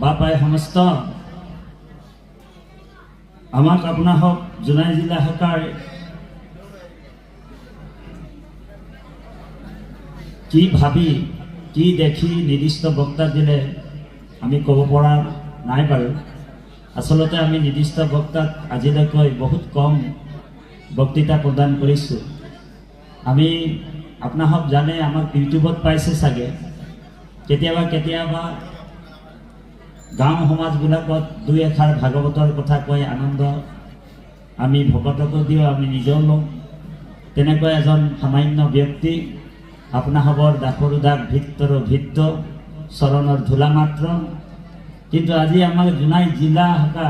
বাপাই সমস্ত আমাক আপোনাৰ হওক জোনাই জিলা শাখাৰ কি ভাবি কি দেখি নিৰ্দিষ্ট বক্তা দিলে আমি ক'ব পৰা নাই বাৰু। আচলতে আমি নিৰ্দিষ্ট বক্তাক আজিলৈকে বহুত কম বক্তৃতা প্ৰদান কৰিছোঁ। আমি আপোনাহক জানে আমাক ইউটিউবত পাইছে চাগে, কেতিয়াবা কেতিয়াবা গাঁও সমাজবিলাকত দুই এষাৰ ভাগৱতৰ কথা কৈ আনন্দ আমি ভকতকো দিওঁ, আমি নিজেও লওঁ। তেনেকুৱা এজন সামান্য ব্যক্তি আপোনাসৱৰ দাসৰো দাস ভিত্তৰ ভিত্ত চৰণৰ ধূলা মাত্ৰ। কিন্তু আজি আমাৰ জোনাই জিলা শাখা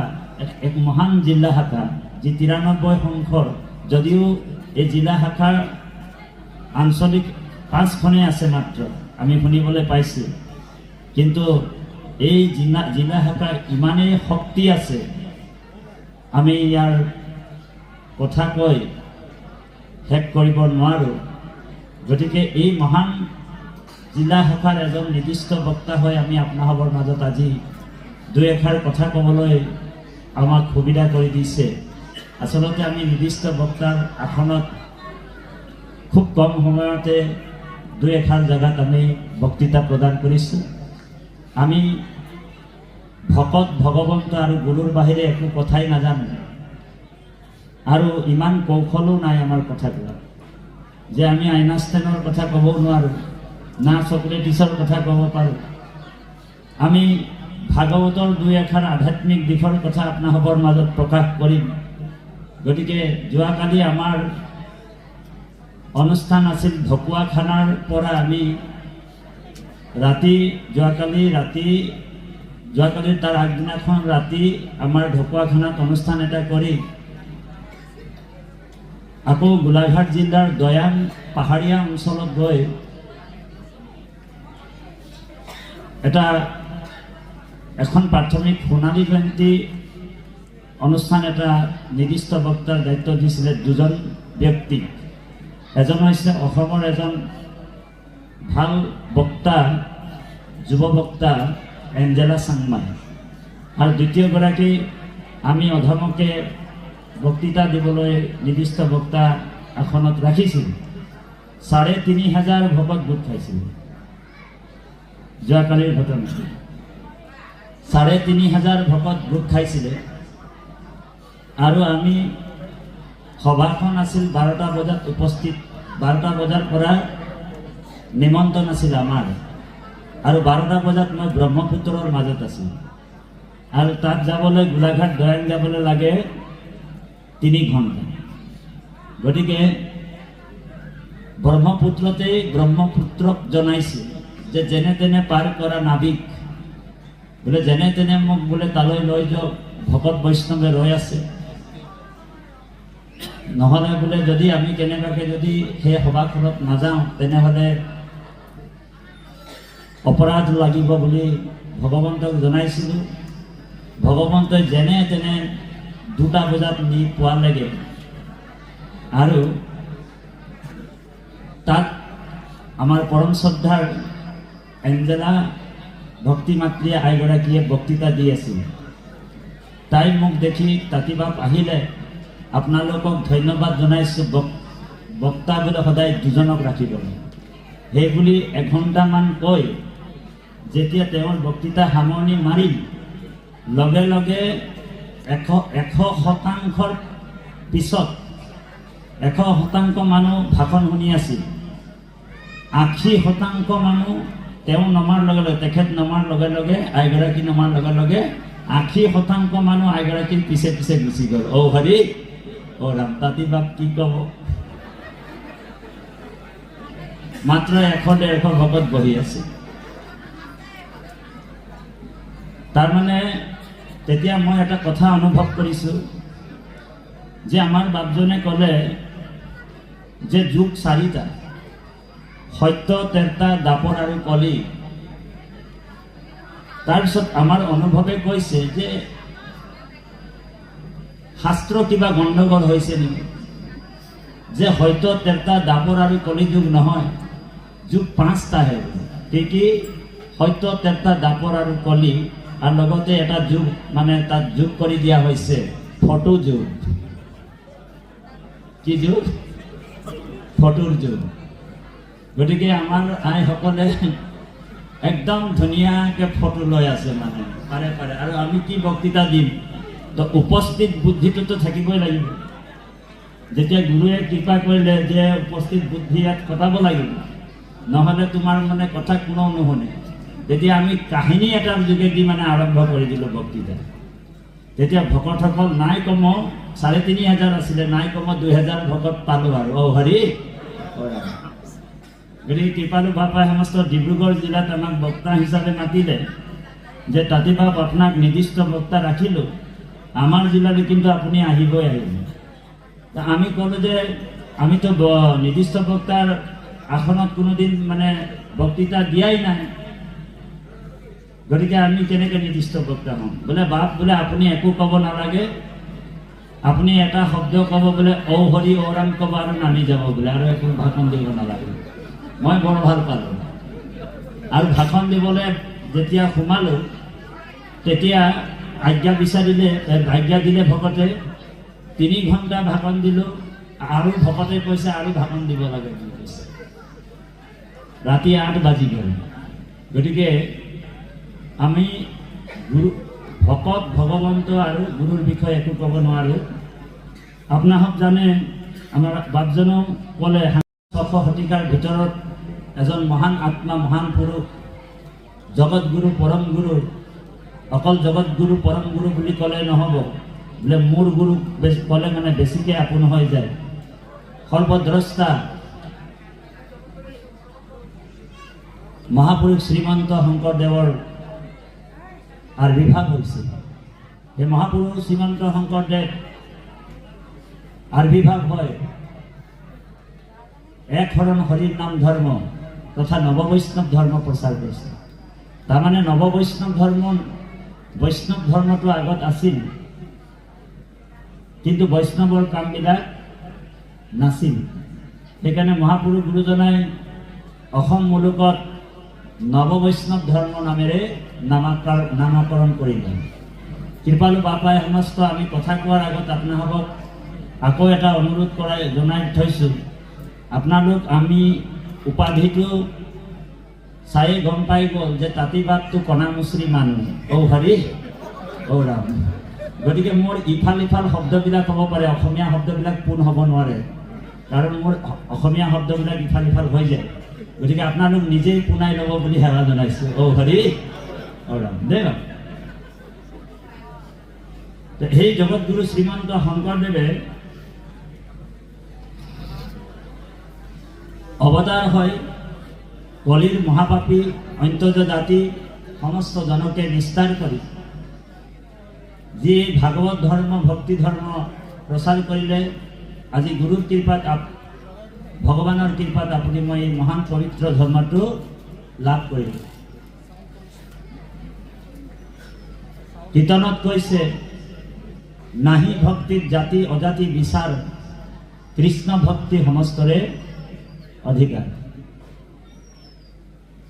এক মহান জিলা শাখা, যি 93 সংখ্যৰ, যদিও এই জিলা শাখাৰ আঞ্চলিক 5খনেই আছে মাত্ৰ, আমি শুনিবলৈ পাইছোঁ। কিন্তু এই জিলা শাখাৰ ইমানেই শক্তি আছে, আমি ইয়াৰ কথা কৈ শেষ কৰিব নোৱাৰোঁ। গতিকে এই মহান জিলা শাখাৰ এজন নিৰ্দিষ্ট বক্তা হৈ আমি আপোনাসৱৰ মাজত আজি দুই এষাৰ কথা ক'বলৈ আমাক সুবিধা কৰি দিছে। আচলতে আমি নিৰ্দিষ্ট বক্তাৰ আসনত খুব কম সময়তে দুই এষাৰ জেগাত আমি বক্তৃতা প্ৰদান কৰিছোঁ। আমি ভকত ভগৱন্ত আৰু গুৰুৰ বাহিৰে একো কথাই নাজানো, আৰু ইমান কৌশলো নাই আমাৰ কথাবিলাক, যে আমি আইনাষ্টাইনৰ কথা ক'ব নোৱাৰোঁ, না চক্ৰেটিছৰ কথা ক'ব পাৰোঁ। আমি ভাগৱতৰ দুই এষাৰ আধ্যাত্মিক দিশৰ কথা আপোনাসৱৰ মাজত প্ৰকাশ কৰিম। গতিকে যোৱাকালি আমাৰ অনুষ্ঠান আছিল ঢকুৱাখানাৰ পৰা আমি যোৱাকালি তাৰ আগদিনাখন ৰাতি আমাৰ ঢকুৱাখানাত অনুষ্ঠান এটা কৰি আকৌ গোলাঘাট জিলাৰ দয়াং পাহাৰীয়া অঞ্চলত গৈ এখন প্ৰাথমিক সোণালী জয়ন্তী অনুষ্ঠান এটা নিৰ্দিষ্ট বক্তাৰ দায়িত্ব দিছিলে দুজন ব্যক্তিক। এজন হৈছে অসমৰ এজন ভাল বক্তা, যুৱ বক্তা এঞ্জেলা চাংমাই, আৰু দ্বিতীয়গৰাকী আমি অধমকে বক্তৃতা দিবলৈ নিৰ্দিষ্ট বক্তা আসনত ৰাখিছিল। ৩,৫০০ ভকত গোট খাইছিল। যোৱাকালিৰ ঘটনা, ৩,৫০০ ভকত গোট খাইছিলে, আৰু আমি সভাখন আছিল 12টা বজাত উপস্থিত। 12টা বজাৰ পৰা নিমন্ত্ৰণ আছিল আমাৰ, আৰু 12টা বজাত মই ব্ৰহ্মপুত্ৰৰ মাজত আছোঁ, আৰু তাত যাবলৈ গোলাঘাট দয়াং যাবলৈ লাগে 3 ঘণ্টা। গতিকে ব্ৰহ্মপুত্ৰক জনাইছোঁ যে যেনে তেনে পাৰ কৰা নাবিক বোলে, যেনে তেনে মোক বোলে তালৈ লৈ যাওক, ভকত বৈষ্ণৱে ৰৈ আছে। নহ'লে বোলে যদি আমি কেনেবাকৈ যদি সেই সভাখনত নাযাওঁ তেনেহ'লে অপৰাধ লাগিব বুলি ভগৱন্তক জনাইছিলোঁ। ভগৱন্তই যেনে তেনে 2টা বজাত নি পোৱালেগৈ, আৰু তাত আমাৰ পৰম শ্ৰদ্ধাৰ এঞ্জেলা ভক্তি মাতৃ আইগৰাকীয়ে বক্তৃতা দি আছিল। তাই মোক দেখি তাঁতিবাপ আহিলে, আপোনালোকক ধন্যবাদ জনাইছোঁ, বক্তা বোলে সদায় 2জনক ৰাখিব, সেইবুলি 1 ঘণ্টামান কৈ যেতিয়া তেওঁৰ বক্তৃতা সামৰণি মাৰিল, লগে লগে 100% পিছত 100% মানুহ ভাষণ শুনি আছিল। 80% মানুহ তেওঁ নমাৰ লগে লগে, তেখেত নমাৰ লগে লগে, আইগৰাকী নমাৰ লগে লগে 80% মানুহ আইগৰাকীৰ পিছে পিছে গুচি গ'ল। অ' হৰি, অ' ৰাম, তাঁতিবাপ কি ক'ব। মাত্ৰ 100-150 ভকত বহি আছে। তাৰমানে তেতিয়া মই এটা কথা অনুভৱ কৰিছোঁ যে আমাৰ বাপজনে ক'লে যে যুগ 4টা, সত্য, ত্ৰেতা, দ্বাপৰ আৰু কলি। তাৰপিছত আমাৰ অনুভৱে কৈছে যে শাস্ত্ৰ কিবা গণ্ডগোল হৈছে নেকি, যে সত্য, ত্ৰেতা, দ্বাপৰ আৰু কলি যুগ নহয়, যুগ 5টাহে। কি সত্য, ত্ৰেতা, দ্বাপৰ আৰু কলি আৰু লগতে এটা যুগ মানে তাত যোগ কৰি দিয়া হৈছে ফটো যুগ। কি যুগ? ফটোৰ যুগ। গতিকে আমাৰ আইসকলে একদম ধুনীয়াকৈ ফটো লৈ আছে মানে পাৰে পাৰে। আৰু আমি কি বক্তৃতা দিম, তো উপস্থিত বুদ্ধিটোতো থাকিবই লাগিব। যেতিয়া গুৰুৱে কৃপা কৰিলে যে উপস্থিত বুদ্ধি ইয়াত কটাব লাগিব, নহ'লে তোমাৰ মানে কথা কোনেও নুশুনে। তেতিয়া আমি কাহিনী এটাৰ যোগেদি মানে আৰম্ভ কৰি দিলোঁ বক্তৃতা। তেতিয়া ভকতসকল নাই কম ৩,৫০০ আছিলে, নাই কম ২,০০০ ভকত পালোঁ আৰু হৰি। গতিকে কৃপালু বাপাই সমস্ত ডিব্ৰুগড় জিলাত আমাক বক্তা হিচাপে মাতিলে যে তাতিবাব আপোনাক নিৰ্দিষ্ট বক্তা ৰাখিলোঁ, আমাৰ জিলালৈ কিন্তু আপুনি আহিবই আহিব। আমি ক'লোঁ যে আমিতো নিৰ্দিষ্ট বক্তাৰ আসনত কোনোদিন মানে বক্তৃতা দিয়াই নাই, গতিকে আমি কেনেকৈ নিৰ্দিষ্ট বক্তা হ'ম? বোলে বাপ বোলে আপুনি একো ক'ব নালাগে, আপুনি এটা শব্দ ক'ব বোলে ঔ হৰি ঔৰাম ক'ব আৰু নামি যাব বোলে, আৰু একো ভাষণ দিব নালাগে। মই বৰ ভাল পালোঁ। আৰু ভাষণ দিবলৈ যেতিয়া সোমালোঁ তেতিয়া আজ্ঞা বিচাৰিলে, আজ্ঞা দিলে ভকতে। ৩ ঘণ্টা ভাষণ দিলোঁ, আৰু ভকতে কৈছে আৰু ভাষণ দিব লাগে বুলি কৈছে। ৰাতি ৮ বাজি গ'ল। গতিকে আমি গুৰু ভকত ভগৱন্ত আৰু গুৰুৰ বিষয়ে একো ক'ব নোৱাৰোঁ। আপোনালোক জানে আমাৰ বাপজনেও ক'লে ৬০০ শতিকাৰ ভিতৰত এজন মহান আত্মা, মহান পুৰুষ, জগতগুৰু পৰম গুৰু। অকল জগতগুৰু পৰম গুৰু বুলি ক'লে নহ'ব, বোলে মোৰ গুৰু ক'লে মানে বেছিকৈ আপোন হৈ যায়। সৰ্বদ্ৰষ্টা মহাপুৰুষ শ্ৰীমন্ত শংকৰদেৱৰ আবিৰ্ভাৱ হৈছিল। সেই মহাপুৰুষ শ্ৰীমন্ত শংকৰদেৱ আবিৰ্ভাৱ হয় এক শৰণ হৰিৰ নাম ধৰ্ম তথা নৱবৈষ্ণৱ ধৰ্ম প্ৰচাৰ কৰিছে। তাৰমানে নৱবৈষ্ণৱ বৈষ্ণৱ ধৰ্মটো আগত আছিল, কিন্তু বৈষ্ণৱৰ কামবিলাক নাছিল। সেইকাৰণে মহাপুৰুষ গুৰুজনাই অসম মুলুকত নৱবৈষ্ণৱ ধৰ্ম নামেৰে নামকৰণ কৰিলে। কৃপালু বাপাই সমস্ত আমি কথা কোৱাৰ আগত আপোনালোকক আকৌ এটা অনুৰোধ জনাই থৈছোঁ। আপোনালোক আমি উপাধিটো চাই গম পাই গ'ল যে তাঁতিবাবটো কণামুচৰি মানুহ, ঔ হৰি ঔ ৰাম। গতিকে মোৰ ইফাল ইফাল শব্দবিলাক হ'ব পাৰে, অসমীয়া শব্দবিলাক পোন হ'ব নোৱাৰে, কাৰণ মোৰ অসমীয়া শব্দবিলাক ইফাল ইফাল হৈ যায়। গতিকে আপোনালোক নিজেই পোনাই ল'ব বুলি সেৱা জনাইছোঁ। ঔ হৰি ঔ ৰাম দেই। সেই জগতগুৰু শ্ৰীমন্ত শংকৰদেৱে অৱতাৰ হয় কলিৰ মহাপাপী অন্তৰ্য জাতি সমস্ত জনকে নিস্তাৰ কৰি যি ভাগৱত ধৰ্ম ভক্তি ধৰ্ম প্ৰচাৰ কৰিলে। আজি গুৰুৰ কৃপাত ভগৱানৰ কৃপাত আপুনি মই এই মহান পবিত্ৰ ধৰ্মটো লাভ কৰিলোঁ। কীৰ্তনত কৈছে নাহি ভক্তিত জাতি অজাতি বিচাৰ, কৃষ্ণ ভক্তি সমস্তৰে অধিকাৰ।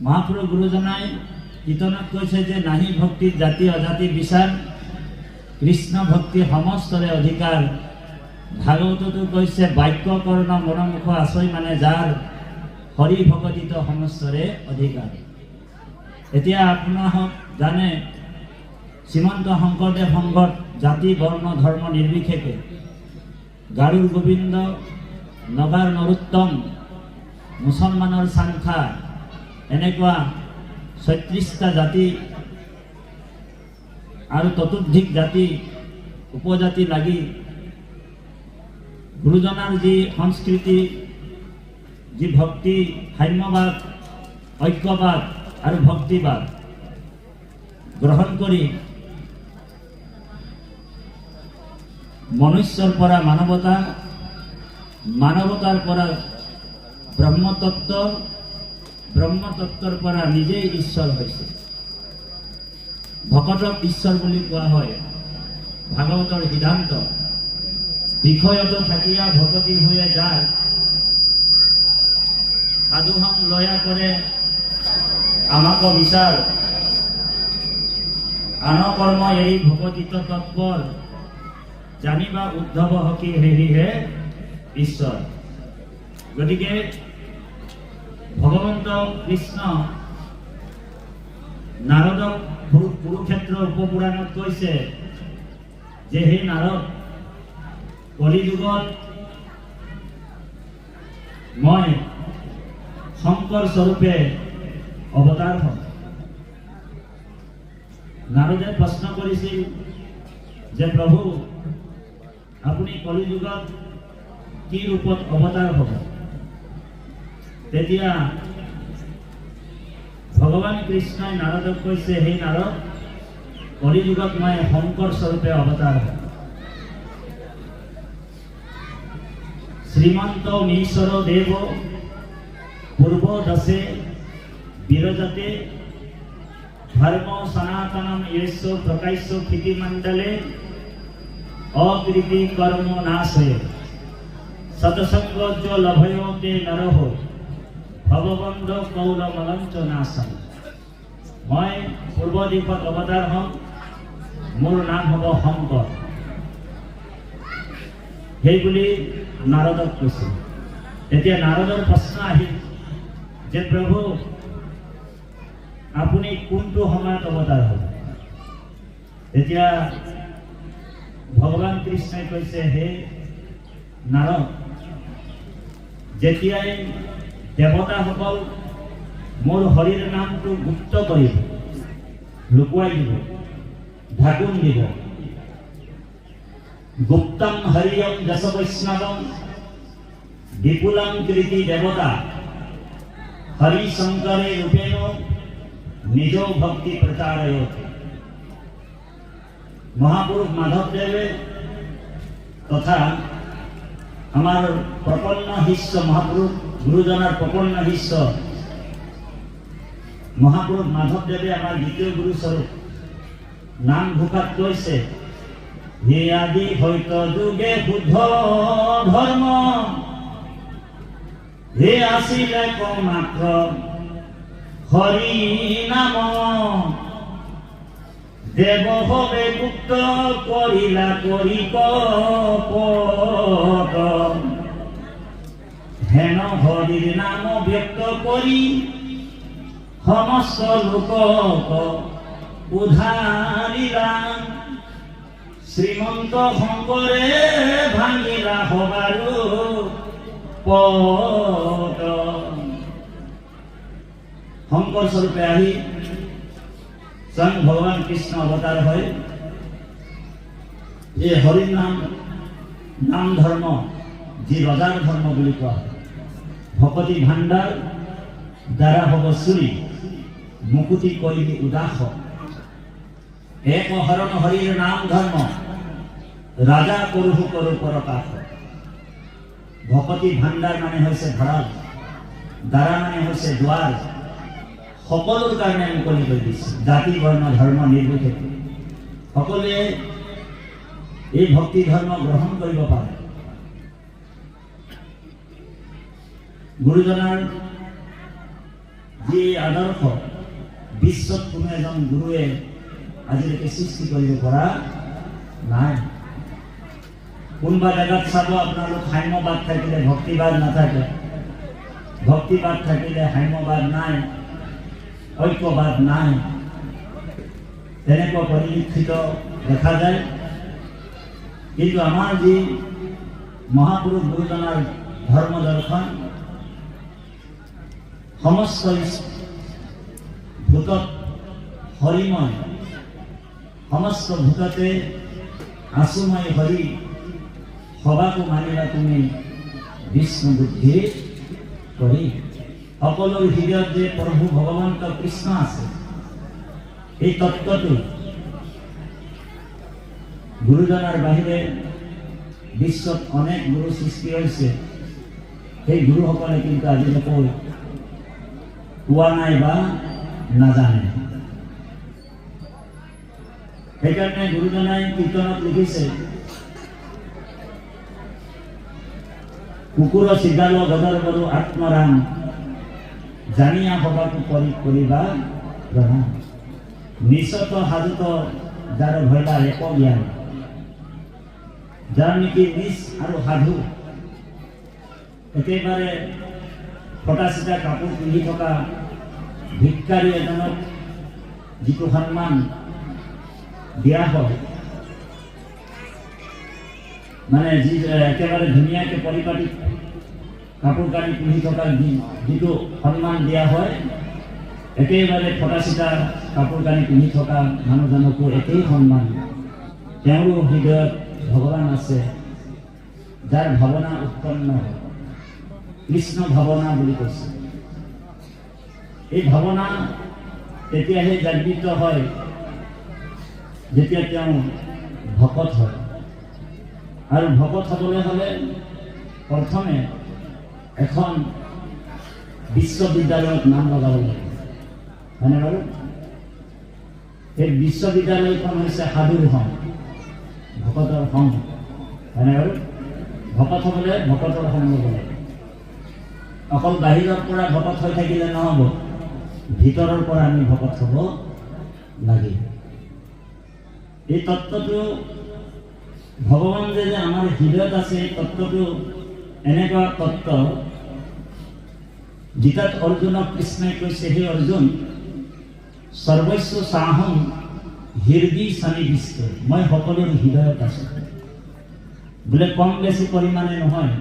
মহাপুৰুষ গুৰুজনাই কীৰ্তনত কৈছে যে নাহি ভক্তিত জাতি অজাতি বিচাৰ, কৃষ্ণ ভক্তি সমস্তৰে অধিকাৰ। ভাগৱততো কৈছে বাক্য কৰ্ণ মনোমুখ আচয় মানে যাৰ, হৰি ভকতিত সমস্তৰে অধিকাৰ। এতিয়া আপোনালোক জানে শ্ৰীমন্ত শংকৰদেৱ সংঘত জাতি বৰ্ণ ধৰ্ম নিৰ্বিশেষে গাৰুৰ গোবিন্দ, নগাৰ নৰোত্তম, মুছলমানৰ চাংখা, এনেকুৱা ৩৬টা জাতি আৰু ততোধিক জাতি উপজাতি লাগি গুৰুজনাৰ যি সংস্কৃতি, যি ভক্তি, সাম্যবাদ, ঐক্যবাদ আৰু ভক্তিবাদ গ্ৰহণ কৰি মনুষ্যৰ পৰা মানৱতা, মানৱতাৰ পৰা ব্ৰহ্মতত্ত্ব, ব্ৰহ্মতত্ত্বৰ পৰা নিজেই ঈশ্বৰ হৈছে। ভকতক ঈশ্বৰ বুলি কোৱা হয়। ভাগৱতৰ সিদ্ধান্ত বিষয়ত থাকিয়া ভকতি হৈয়ে যায়, সাধুসং লয়া কৰে আমাক বিচাৰ, আন কৰ্ম এৰি ভকতিত তৎপৰ জানিবা উদ্ধৱ হকি হেৰিহে ঈশ্বৰ। গতিকে ভগৱন্ত কৃষ্ণ নাৰদক কুৰুক্ষেত্ৰৰ উপপুৰাণত কৈছে যে হে নাৰদ, কলিযুগত মই শংকৰ স্বৰূপে অৱতাৰ হম। নাৰদে প্ৰশ্ন কৰিছিল যে প্ৰভু, আপুনি কলিযুগত কি ৰূপত অৱতাৰ হ'ব? তেতিয়া ভগৱান কৃষ্ণই নাৰদক কৈছে, হে নাৰদ, কলিযুগত মই শংকৰ স্বৰূপে অৱতাৰ হম। শ্ৰীমন্ত মীশ্বৰ দেৱ পূৰ্ব দশে বিৰজতে ধর্ম সনাতনম येषु प्रकाश्य क्षितिमंडले अकृति कर्म नाशये सतसंग जो लभयो ते नरहो भवबंध कौलमलंच नाशम। मैं पूर्व दिशत अवतार हम, मोर नाम हब शंकर। সেইবুলি নাৰদক কৈছিল। তেতিয়া নাৰদৰ প্ৰশ্ন আহিল যে প্ৰভু, আপুনি কোনটো সময়ত অৱতাৰ হ'ব? তেতিয়া ভগৱান কৃষ্ণই কৈছে, হে নাৰদ, যেতিয়াই দেৱতাসকল মোৰ হৰিৰ নামটো গুপ্ত কৰিব, লুকুৱাই দিব, ঢাকুন দিব, গুপ্তম হৰিয়ম যশ বৈষ্ণৱম বিপুলম কৃতি দেৱতা হৰি শংকৰে ৰূপেণ নিজ ভক্তি প্রচারয়ত। মহাপুরুষ মাধবদেবে তথা আমার প্রপন্ন শিষ্য মহাপুরুষ গুরুজনার প্রপন্ন শিষ্য মহাপুরুষ মাধবদেবে আমার দ্বিতীয় গুরু স্বরূপ নাম ঘোষাত কৈছে, হে আদি হয়তো যুগে শুদ্ধ ধর্ম হে আসিলে মাত্র হরি নাম দেব হবে গুপ্ত করিলা করি কপট হেন হরির নাম ব্যক্ত করি সমস্ত লোক উধারিলা শ্রীমন্ত শংকরে ভাঙিলা হবারু পট। শংকৰ স্বৰূপে আহি স্বয়ং ভগৱান কৃষ্ণ অৱতাৰ হয়। এই হৰিৰ নাম ধৰ্ম যি ৰজাৰ ধৰ্ম বুলি কোৱা হয়। ভকতি ভাণ্ডাৰ দ্বাৰা হ'ব চুৰি, মুকুতি কৰিলি উদাস। এক হৰণ হৰিৰ নাম ধৰ্ম ৰাজা কৰোহু কৰো পৰকাশ। ভকতি ভাণ্ডাৰ মানে হৈছে ভঁৰাল, দ্বাৰা মানে হৈছে দুৱাৰ। সকলোৰ কাৰণে মুকলি কৰি দিছে, জাতি বৰ্ণ ধৰ্ম নিৰ্বিশেষে সকলোৱে এই ভক্তি ধৰ্ম গ্ৰহণ কৰিব পাৰে। গুৰুজনাৰ যি আদৰ্শ বিশ্বত কোনো এজন গুৰুৱে আজিলৈকে সৃষ্টি কৰিব পৰা নাই। কোনোবা জেগাত চাব আপোনালোক সাম্যবাদ থাকিলে ভক্তিবাদ নাথাকে, ভক্তিবাদ থাকিলে সাম্যবাদ নাই, ঐক্যবাদ নাই, তেনেকুৱা পৰিলক্ষিত দেখা যায়। কিন্তু আমাৰ যি মহাপুৰুষ গুৰুজনাৰ ধৰ্ম দৰ্শন সমস্ত ভূতত হৰিময়, সমস্ত ভূততে আছুময় হৰি সবাকো মানিবা তুমি বিষ্ণু বুদ্ধি কৰি। সকলোৰ হৃদয়ত যে প্ৰভু ভগৱন্ত কৃষ্ণ আছে, এই তত্ত্বটো গুৰুজনাৰ বাহিৰে বিশ্বত অনেক গুৰু সৃষ্টি হৈছে। সেই গুৰুসকলে কিন্তু আজিলৈকে কোৱা নাই বা নাজানে। সেইকাৰণে গুৰুজনাই কীৰ্তনত লিখিছে, কুকুৰ চিগাল গদৰ বৰু আত্মৰাম জানিয়া সবাকো কৰি কৰিবা প্ৰণাম। নিচত সাধুত যাৰ ভয়লা এক জ্ঞান, যাৰ নেকি নিচ আৰু সাধু একেবাৰে ফটা চিটা কাপোৰ পিন্ধি থকা ভিক্ষাৰী এজনক যিটো সন্মান দিয়া হয়, মানে যি একেবাৰে ধুনীয়াকৈ পৰিপাটি কাপোৰ কানি পিন্ধি থকা যিটো সন্মান দিয়া হয়, একেবাৰে ফটা চিটা কাপোৰ কানি পিন্ধি থকা মানুহজনকো একেই সন্মান। তেওঁৰো হৃদয়ত ভগৱান আছে, যাৰ ভাৱনা উৎপন্ন হয়, কৃষ্ণ ভাৱনা বুলি কৈছে। এই ভাৱনা তেতিয়াহে জাগৃত হয় যেতিয়া তেওঁ ভকত হয়। আৰু ভকত হ'বলৈ হ'লে প্ৰথমে এখন বিশ্ববিদ্যালয়ত নাম লগাব লাগে, হয়নে বাৰু? সেই বিশ্ববিদ্যালয়খন হৈছে সাধুৰ সংঘ, ভকতৰ সংঘ, হয়নে বাৰু? ভকত হ'বলৈ ভকতৰ সংঘ ল'ব লাগে। অকল বাহিৰৰ পৰা ভকত হৈ থাকিলে নহ'ব, ভিতৰৰ পৰা আমি ভকত হ'ব লাগে। এই তত্ত্বটো ভগৱান যে আমাৰ হৃদয়ত আছে, এই তত্ত্বটো এনেকুৱা তত্ত্ব, গীতাত অৰ্জুনক কৃষ্ণই কৈছে, হে অৰ্জুন, সৰ্বস্ব চাহম হৃদয় সন্নিবিষ্ট, মই সকলোৰ হৃদয়ত আছো। বোলে কম বেছি পৰিমাণে নহয়,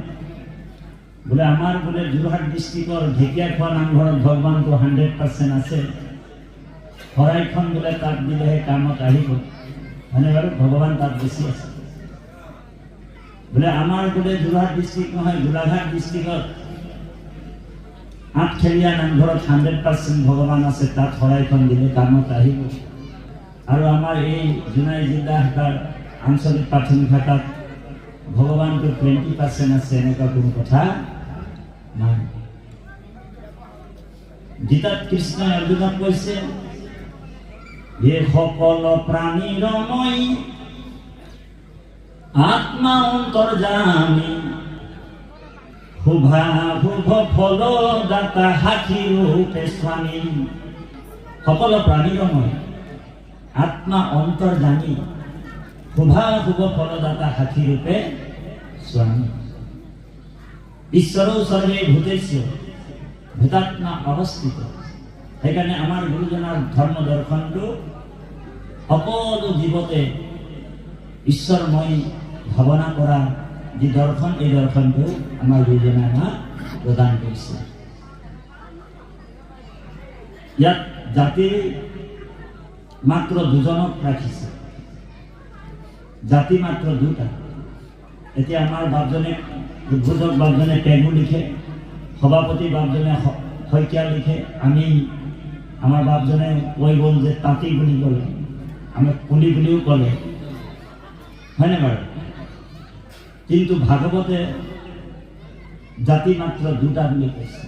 বোলে আমাৰ বোলে যোৰহাট ডিষ্ট্ৰিক্টৰ ঢেকীয়াখোৱা নামঘৰত ভগৱানটো 100% আছে। শৰাইখন বোলে তাত দিলেহে কামত আহিব, হয়নে বাৰু? ভগৱান তাত বেছি আছে। বোলে আমাৰ বোলে যোৰহাট ডিষ্ট্ৰিক্ট নহয়, গোলাঘাট ডিষ্ট্ৰিক্টত আঠখেলীয়া নামঘৰত 100% ভগৱান আছে, তাত শৰাইখন দিলে কামত আহিব। আৰু আমাৰ এই জোনাই জিলা শাখাৰ আঞ্চলিক প্ৰাথমিক শাখাত ভগৱানটো 20% আছে, এনেকুৱা কোনো কথা নাই। গীতাত কৃষ্ণই অৰ্জুনক কৈছে, এই সকল প্ৰাণীৰ মই আত্মা অন্তৰ্যামী, শুভা শুভ ফল দাতা সাক্ষী ৰূপে স্বামী। সকল প্ৰাণীৰ মই আত্মা অন্তৰ্যামী, শুভা শুভ ফলদাতা সাক্ষী ৰূপে স্বামী। ঈশ্বৰো সৰ্বে ভূতেস্য ভূতাত্মা অৱস্থিত। সেইকাৰণে আমাৰ গুৰুজনাৰ ধৰ্ম দৰ্শনটো সকলো জীৱতে ঈশ্বৰময় ভাৱনা কৰা যি দৰ্শন, এই দৰ্শনটো আমাৰ গুৰুজনাই আমাক প্ৰদান কৰিছে। ইয়াত জাতিৰ মাত্ৰ দুজনক ৰাখিছে, জাতি মাত্ৰ দুটা। এতিয়া আমাৰ বাপজনে, উদ্বোধক বাপজনে পেগু লিখে, সভাপতি বাপজনে শইকীয়া লিখে, আমি আমাৰ বাপজনে কৈ গ'ল যে তাঁতী বুলি ক'লে, আমাক কুলি বুলিও ক'লে, হয়নে বাৰু? কিন্তু ভাগৱতে জাতি মাত্ৰ দুটা বুলি কৈছে।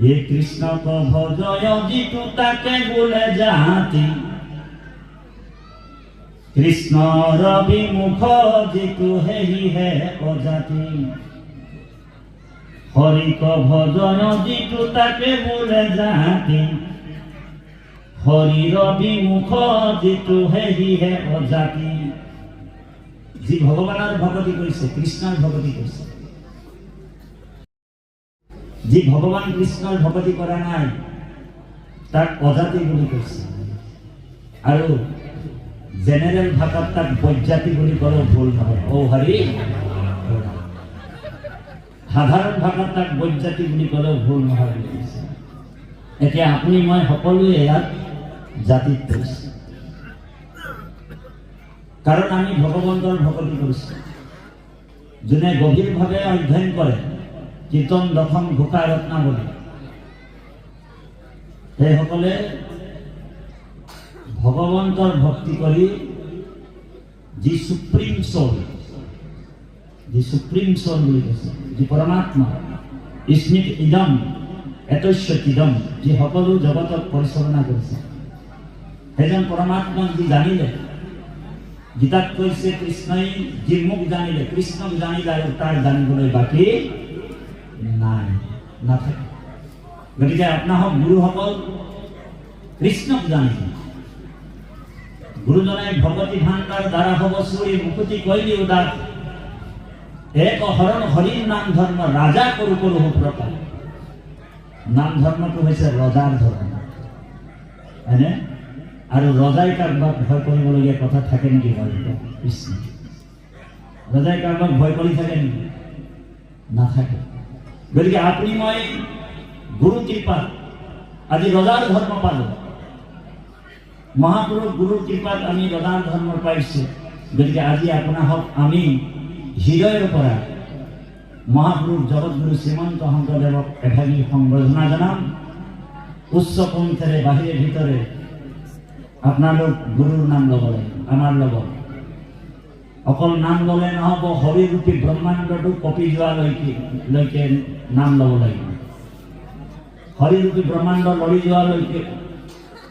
এই কৃষ্ণক ভজয় যিটো তাকে বোলে জাতি, কৃষ্ণৰ বিমুখ যিটো সেহিহে অজাতি। হৰিক ভজয় যিটো তাকে বোলে জাতি, হৰিৰ বিমুখ যিটো সেহিহে অজাতি। যি ভগৱানৰ ভকতি কৰিছে, কৃষ্ণৰ ভকতি কৰিছে। যি ভগৱান কৃষ্ণৰ ভকতি কৰা নাই, তাক অজাতি বুলি কৈছে। আৰু জেনেৰেল ভাষাত তাক বৈজাতি বুলি ক'লেও ভুল নহয়। ও হৰি, সাধাৰণ ভাষাত তাক বৈজাতি বুলি ক'লেও ভুল নহয় বুলি কৈছে। এতিয়া আপুনি মই সকলোৱে ইয়াত জাতিত পৰিছে, কাৰণ আমি ভগৱন্তৰ ভকতি কৰিছোঁ। যোনে গভীৰভাৱে অধ্যয়ন কৰে কীৰ্তন দশম ঘোষা ৰত্নাৱলী, সেইসকলে ভগৱন্তৰ ভক্তি কৰি যি সুপ্ৰিম সোল, যি সুপ্ৰিম সোল বুলি কৈছে, যি পৰমাত্মা, স্মিত ইদম এতস্যতিদম, যি সকলো জগতক পৰিচালনা কৰিছে, সেইজন পৰমাত্মাক যি জানিলে, গীতাত কৈছে কৃষ্ণই যি মোক জানিলে, কৃষ্ণক জানিলে আৰু তাৰ জানিবলৈ বাকী নাই, নাথাকে। গতিকে আপোনাহক গুৰুসকল কৃষ্ণক জানিলে, গুৰুজনাই ভগৱতী ভাণ্ডাৰ দ্বাৰা হ'ব চুৰি মুকুতি কৈলি উদাৰ এক হৰণ হৰিৰ নাম ধৰ্ম ৰাজা কৰো কৰো প্ৰকাশ নাম ধৰ্মটো হৈছে ৰজাৰ ধৰ্ম হয়নে আৰু ৰজাই কাৰোবাক ভয় কৰিবলগীয়া কথা থাকে নেকি বাৰু কৃষ্ণ ৰজাই কাৰোবাক ভয় কৰি থাকে নেকি নাথাকে গতিকে আপুনি মই গুৰু কৃপা আজি ৰজাৰ ধৰ্ম পালোঁ মহাপুৰুষ গুৰুৰ কৃপাত আমি ৰজাৰ ধৰ্ম পাইছোঁ গতিকে আজি আপোনাক আমি হৃদয়ৰ পৰা মহাপুৰুষ জগতগুৰু শ্ৰীমন্ত শংকৰদেৱক এভাগী সম্বৰ্ধনা জনাম উচ্চ কণ্ঠেৰে বাহিৰে ভিতৰে আপোনালোক গুৰুৰ নাম ল'ব লাগিব আমাৰ লগত অকল নাম ল'লে নহ'ব হৰিৰূপী ব্ৰহ্মাণ্ডটো কপি যোৱালৈকে নাম ল'ব লাগিব হৰিৰূপী ব্ৰহ্মাণ্ড লৰি যোৱালৈকে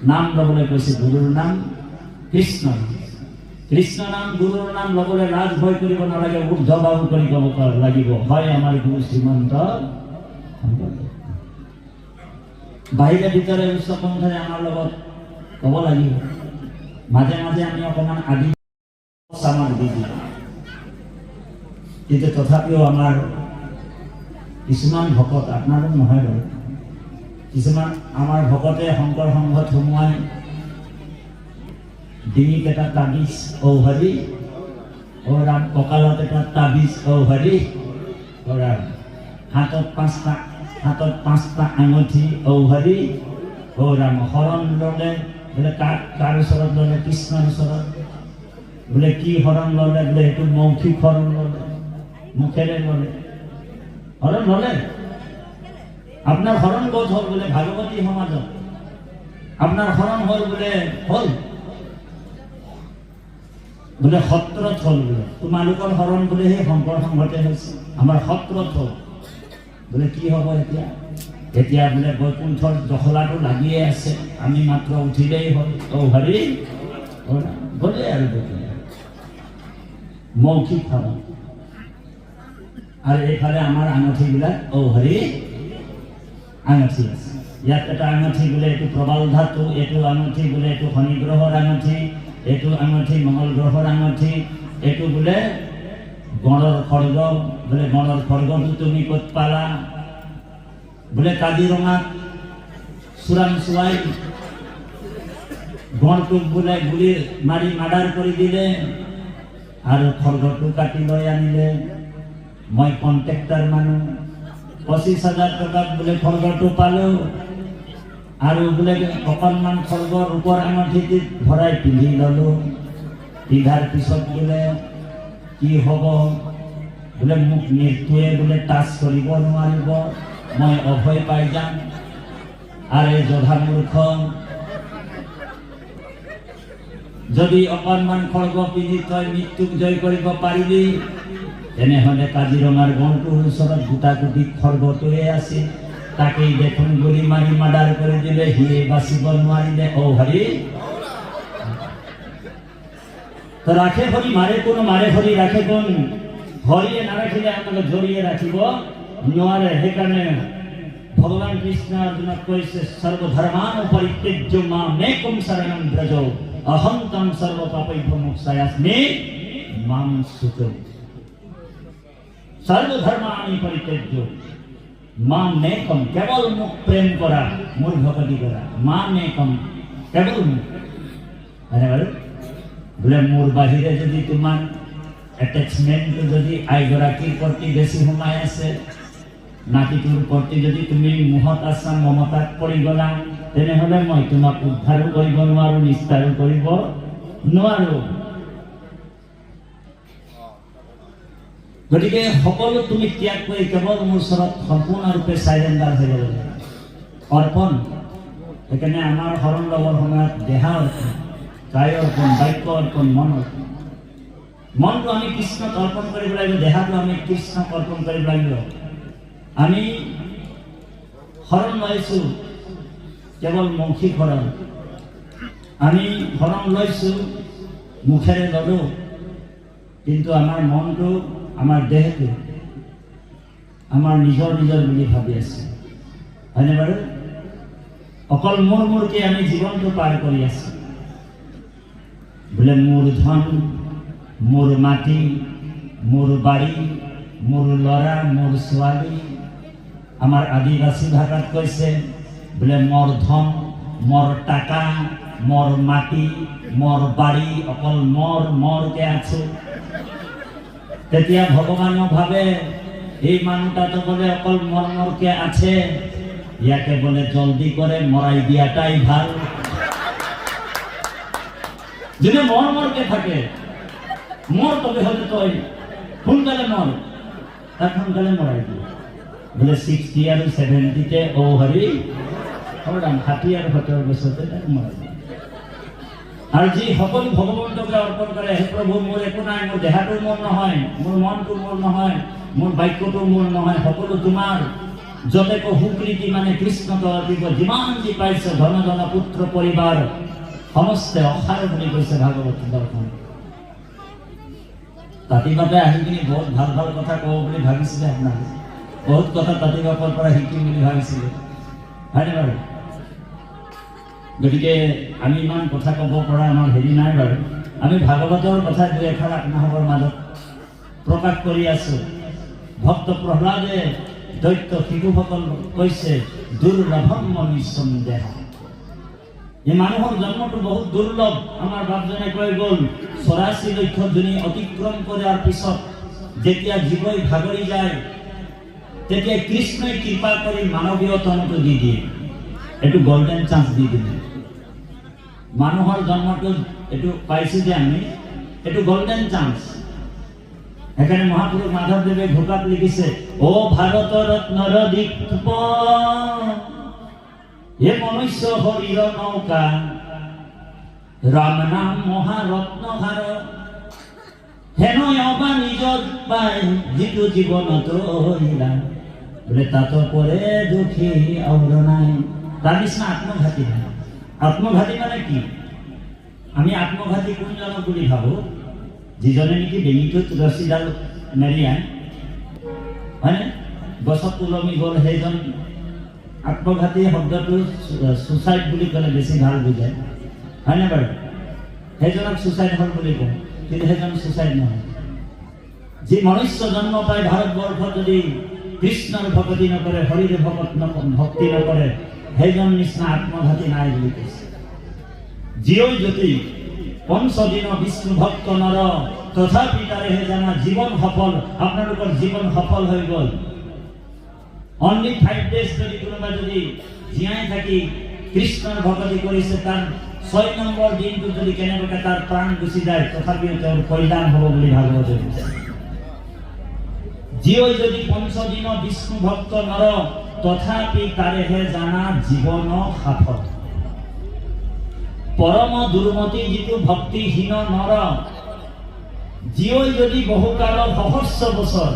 নাম ল'বলৈ কৈছে গুৰুৰ নাম কৃষ্ণ কৃষ্ণ নাম গুৰুৰ নাম ল'বলৈ ৰাজ ভয় কৰিব নালাগে উৰ্ধবাহু কৰি ক'ব লাগিব হয় আমাৰ গুৰু শ্ৰীমন্ত শংকৰদেৱ বাহিৰে ভিতৰে উচ্চ কণ্ঠৰে আমাৰ লগত ক'ব লাগিব মাজে মাজে আমি অকণমান আদি চামাৰ দি দিওঁ কিন্তু তথাপিও আমাৰ কিছুমান ভকত আপোনালোক নহয় বাৰু কিছুমান আমাৰ ভকতে শংকৰ সংঘত সোমোৱাই ডিঙিত এটা তাবিজ ঔ হৰি ঔ ৰাম কঁকালত এটা তাবিজ ঔ হৰি ঔ ৰাম হাতত পাঁচটা আঙঠি ঔ হৰি ঔ ৰাম শৰণ ল'লে বোলে কাৰ ওচৰত ল'লে কৃষ্ণৰ ওচৰত বোলে কি শৰণ ল'লে বোলে সেইটো মৌখিক শৰণ ল'লে মুখেৰে ল'লে শৰণ ল'লে আপোনাৰ শৰণ ক'ত হ'ল বোলে ভাগৱতী সমাজত আপোনাৰ শৰণ হ'ল বোলে বোলে সত্ৰত হ'ল বোলে তোমালোকৰ শৰণ বোলে সেই শংকৰ সংঘতে হৈছে আমাৰ সত্ৰত হ'ল বোলে কি হ'ব এতিয়া বোলে বৈকুণ্ঠৰ দখলাটো লাগিয়ে আছে আমি মাত্ৰ উঠিলেই হ'ল ঔ হৰি গ'লে আৰু মৌখিক শৰণ আৰু এইফালে আমাৰ আঙঠিবিলাক ঔ হৰি আঙঠি আছে ইয়াত এটা আঙঠি বোলে এইটো প্ৰবাল ধাতু এইটো আঙঠি বোলে এইটো শনি গ্ৰহৰ আঙঠি এইটো আঙঠি মঙ্গল গ্ৰহৰ আঙঠি এইটো বোলে গণৰ খৰ্গ বোলে গণৰ খৰ্গটো তুমি ক'ত পালা বোলে কাজিৰঙাত চোৰাংচোৱাই গণটোক বোলে গুলি মাৰি মাৰ্ডাৰ কৰি দিলে আৰু খৰ্গটো কাটি লৈ আনিলে মই কণ্ট্ৰেক্টাৰ মানুহ 25,000 টকাত বোলে খৰ্গটো পালোঁ আৰু বোলে অকণমান খৰ্গ ৰূপৰ আঙঠিটিত ভৰাই পিন্ধি ল'লোঁ পিন্ধাৰ পিছত বোলে কি হ'ব বোলে মোক মৃত্যুৱে বোলে টাচ কৰিব নোৱাৰিব মই অভয় পাই যাম আৰু এই জধা মূৰ্খ যদি অকণমান খৰ্গ পিন্ধি তই মৃত্যুক জয় কৰিব পাৰিবি তেনেহ'লে কাজিৰঙাৰ গণটোৰ ওচৰত গোটাগুটি খৰ্গটোৱে আছিল তাকেই দেখোন গুলি মাৰি মাৰ্ডাৰ কৰি দিলে সিয়ে বাচিব নোৱাৰিলে ঔ হৰি তো ৰাখে হৰি মাৰে কোন মাৰে হৰি ৰাখে কোন হৰিয়ে নাৰাখিলে আপোনালোকে জৰিয়ে ৰাখিব নোৱাৰে সেইকাৰণে ভগৱান কৃষ্ণ অৰ্জুনক কৈছে সৰ্বধৰ্মান পৰিত্যজ্য মামেকম শৰণম ব্ৰজ অহম তম সৰ্ব পাপৈভ্যো মোক্ষায়াস্মি মাম সুতম সর্বধর্মানি পরিত্যাজ্য মামেকম কেবল মুখ প্রেম করা মোর ভক্তি করা মামেকম কেবল মুখ বোলে মোর বাহিরে যদি তোমার অ্যাটাচমেন্ট যদি আইগৰাকীৰ প্ৰতি বেছি সোমাই আছে নাতিটোৰ প্ৰতি যদি তুমি মোহত আছা মমতাত পৰি গলা তেনেহ'লে মই তোমাক উদ্ধাৰো কৰিব নোৱাৰো নিস্তাৰো কৰিব নোৱাৰো গতিকে সকলো তুমি ত্যাগ কৰি কেৱল মোৰ ওচৰত সম্পূৰ্ণৰূপে চাইলেণ্ডাৰ হৈ গ'ল অৰ্পণ সেইকাৰণে আমাৰ শৰণ ল'বৰ সময়ত দেহা অৰ্পণ কায় অৰ্পণ বাক্য অৰ্পণ মন অৰ্পণ মনটো আমি কৃষ্ণক অৰ্পণ কৰিব লাগিব দেহাটো আমি কৃষ্ণক অৰ্পণ কৰিব লাগিব আমি শৰণ লৈছোঁ কেৱল মৌখিক শৰণ আমি শৰণ লৈছোঁ মুখেৰে ল'লোঁ কিন্তু আমাৰ মনটো আমাৰ দেহটো আমাৰ নিজৰ বুলি ভাবি আছে হয়নে বাৰু অকল মোৰকে আমি জীৱনটো পাৰ কৰি আছোঁ বোলে মোৰ ধন, মোৰ মাটি, মোৰ বাৰী, মোৰ ল'ৰা, মোৰ ছোৱালী। আমাৰ আদিবাসী ভাষাত কৈছে বোলে মোৰ ধন, মোৰ টাকা, মোৰ মাটি, মোৰ বাৰী, অকল মৰকে আছে। তেতিয়া ভগৱানো ভাবে এই মানুহটাতো বলে অকল মৰকে আছে, ইয়াকে বলে জলদি করে মরাই দিয়াটাই ভাল। যদি মরকে থাকে, মর তবে হলে তো সোনকালে মর, তাক সোনকালে মরাই দিয়ে বলে 60 আর 70-তে ও হরি হরদাম 60 আর 70 বছরতে তাক মরাই দিয়ে। আর যি সকল ভগবন্তকে অর্পণ করে, হে প্রভু মোর একো নাই, মোর দেহাটো মোর নহয়, মোর মনটো মোর নহয়, মোর বাক্যটো মোর নহয়, সকলো তোমার। যতেক সুকৃতি মানে কৃষ্ণ দিব, যিমান যি পাইছে ধন ধন পুত্ৰ পৰিবাৰ সমস্তে অসাৰ বুলি কৈছে ভাগৱত দৰ্শন। তাঁতি বাপে আহি কিনি বহুত ভাল ভাল কথা কব বুলি ভাবিছিলে, আপোনালোকে বহুত কথা তাঁতি বাপৰ পৰা শিকিম বুলি ভাবিছিলে, হয়নে বাৰু? গতিকে আমি ইমান কথা ক'ব পৰা আমাৰ হেৰি নাই বাৰু। আমি ভাগৱতৰ কথা দুই এষাৰ আপোনালোকৰ মাজত প্ৰকাশ কৰি আছো। ভক্ত প্ৰহ্লাদে দৈত্য শিশুসকল কৈছে দুৰ্লভম মনুষ্যম দেহা। এই মানুহৰ জন্মটো বহুত দুৰ্লভ। আমাৰ বাপজনে কৈ গ'ল 84 লক্ষ যোনি অতিক্ৰম কৰাৰ পিছত যেতিয়া জীৱই ভাগৰি যায়, তেতিয়া কৃষ্ণই কৃপা কৰি মানৱীয় তনটো দি দিয়ে। এইটো গোল্ডেন চান্স দি দিলে। মানুহৰ জন্মটো এইটো পাইছো যে আমি, এইটো গোল্ডেন চান্স। এখানে মহাপুরুষ মাধবদেবে ঘোকাত লিখিছে, ও ভারত রত্নর দীপ হে মনুষ্য হরির নৌকা, রাম নাম মহারত্ন হার, হেন অবা নিজ পায় যিটো জীবনত হইলা, বলে তাত পরে দুঃখী অর নাই। তার নিচিনা আত্মঘাতী নাই। আত্মঘাতী মানে কি? আমি আত্মঘাতী কোনজনক বুলি ভাবো? যিজনে নেকি ডিঙিটোত ৰছীডাল মেৰিয়াই, হয়নে, গছত ওলমি গ'ল, সেইজন আত্মঘাতী। শব্দটো ছুচাইড বুলি ক'লে বেছি ভাল বুজায়, হয়নে বাৰু? সেইজনক ছুচাইড হ'ল বুলি কওঁ, কিন্তু সেইজন ছুচাইড নহয়। যি মনুষ্য জন্ম পায় ভাৰতবৰ্ষত যদি কৃষ্ণৰ ভকতি নকৰে, হৰিৰ ভক্তি নকৰে, সেইজন নিচিনা আত্মঘাতী নাই বুলি কৈছে। জীৱ যদি 5 দিন বিষ্ণু ভক্ত নৰ, তথাপি তাৰে হে জানা জীৱন সফল। আপোনালোকৰ জীৱন সফল হৈ গ'ল। অনলি 5 days যদি কোনোবা যদি জীয়াই থাকি কৃষ্ণৰ ভক্তি কৰিছে, তাৰ 6 নম্বৰ দিনটো যদি কেনেবাকৈ তাৰ প্ৰাণ গুচি যায়, তথাপিও তেওঁৰ কল্যাণ হ'ব বুলি ভাগৱতে কৈছে। জীৱ যদি 5 দিন বিষ্ণু ভক্ত নৰ, তথাপি তাৰে হে জানা জীৱন সফল। পৰম দুৰ্মতি যিটো ভক্তিহীন নৰ, জীৱ যদি বহুকাল সহস্ৰ বছৰ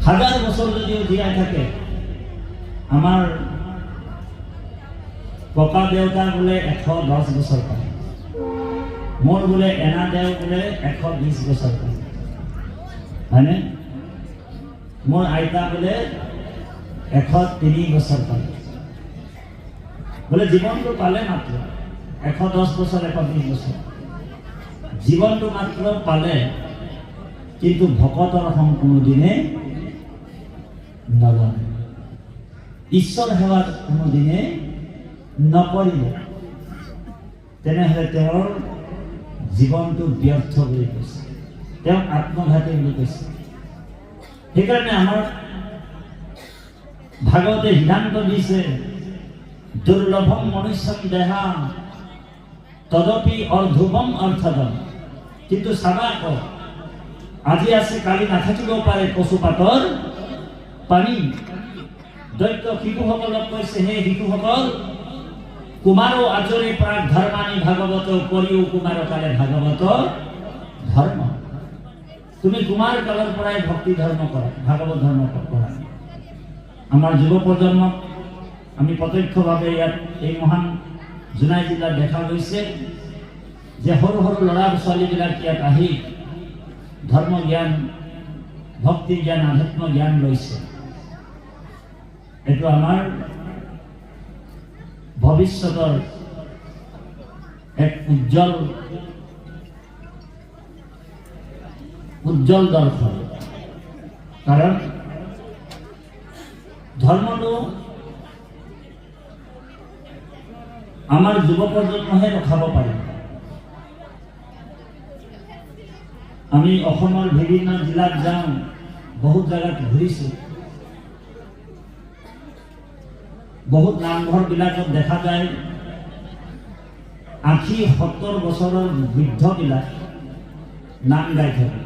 হাজাৰ বছৰ যদিও জীয়াই থাকে। আমাৰ ককা দেউতা বোলে 110 বছৰ পায়, মোৰ বোলে এনা দেও বোলে 120 বছৰ পায়, হয়নে? মোৰ আইতা বোলে 103 বছৰ পালে। বোলে জীৱনটো পালে মাত্ৰ 110 বছৰ, 120 বছৰ জীৱনটো মাত্ৰ পালে, কিন্তু ভকতৰ সম্পূৰ্ণ দিনে নলয়, ঈশ্বৰ সেৱাত কোনোদিনে নকৰিব। তেনেহ'লে তেওঁৰ জীৱনটো ব্যৰ্থ বুলি কৈছে, তেওঁ আত্মঘাতী বুলি কৈছে। সেইকাৰণে আমাৰ ভাগৱতে সিদ্ধান্ত দিছে, দুৰ্লভম মনুষ্যম দেহা তদপি অৰ্ধুবম অৰ্থদম। কিন্তু চাবা আকৌ, আজি আছে কালি নাথাকিব পাৰে পশুপাতৰ পানী। দৈত্য শিশুসকলক কৈছে, হে শিশুসকল, কুমাৰো আজৰে প্ৰাক ধৰ্মানি ভাগৱত কৰিও কুমাৰ কালে ভাগৱত ধৰ্ম। তুমি কুমাৰ কালৰ পৰাই ভক্তি ধৰ্ম কৰা, ভাগৱত ধৰ্ম কৰা। আমাৰ যুৱ প্ৰজন্মক আমি প্ৰত্যক্ষভাৱে ইয়াত এই মহান জোনাই জিলাত দেখা গৈছে যে সৰু সৰু ল'ৰা ছোৱালীবিলাক ইয়াত আহি ধৰ্ম জ্ঞান, ভক্তি জ্ঞান, আধ্যাত্ম জ্ঞান লৈছে। এইটো আমাৰ ভৱিষ্যতৰ এক উজ্জ্বল দৰ্শন। কাৰণ ধৰ্মটো আমাৰ যুৱ প্ৰজন্মহে ৰখাব পাৰে। আমি অসমৰ বিভিন্ন জিলাত যাওঁ, বহুত জাগাত ঘূৰিছোঁ, বহুত নামঘৰবিলাকত দেখা যায় 80-70 বছৰৰ বৃদ্ধবিলাক নাম গাই থাকে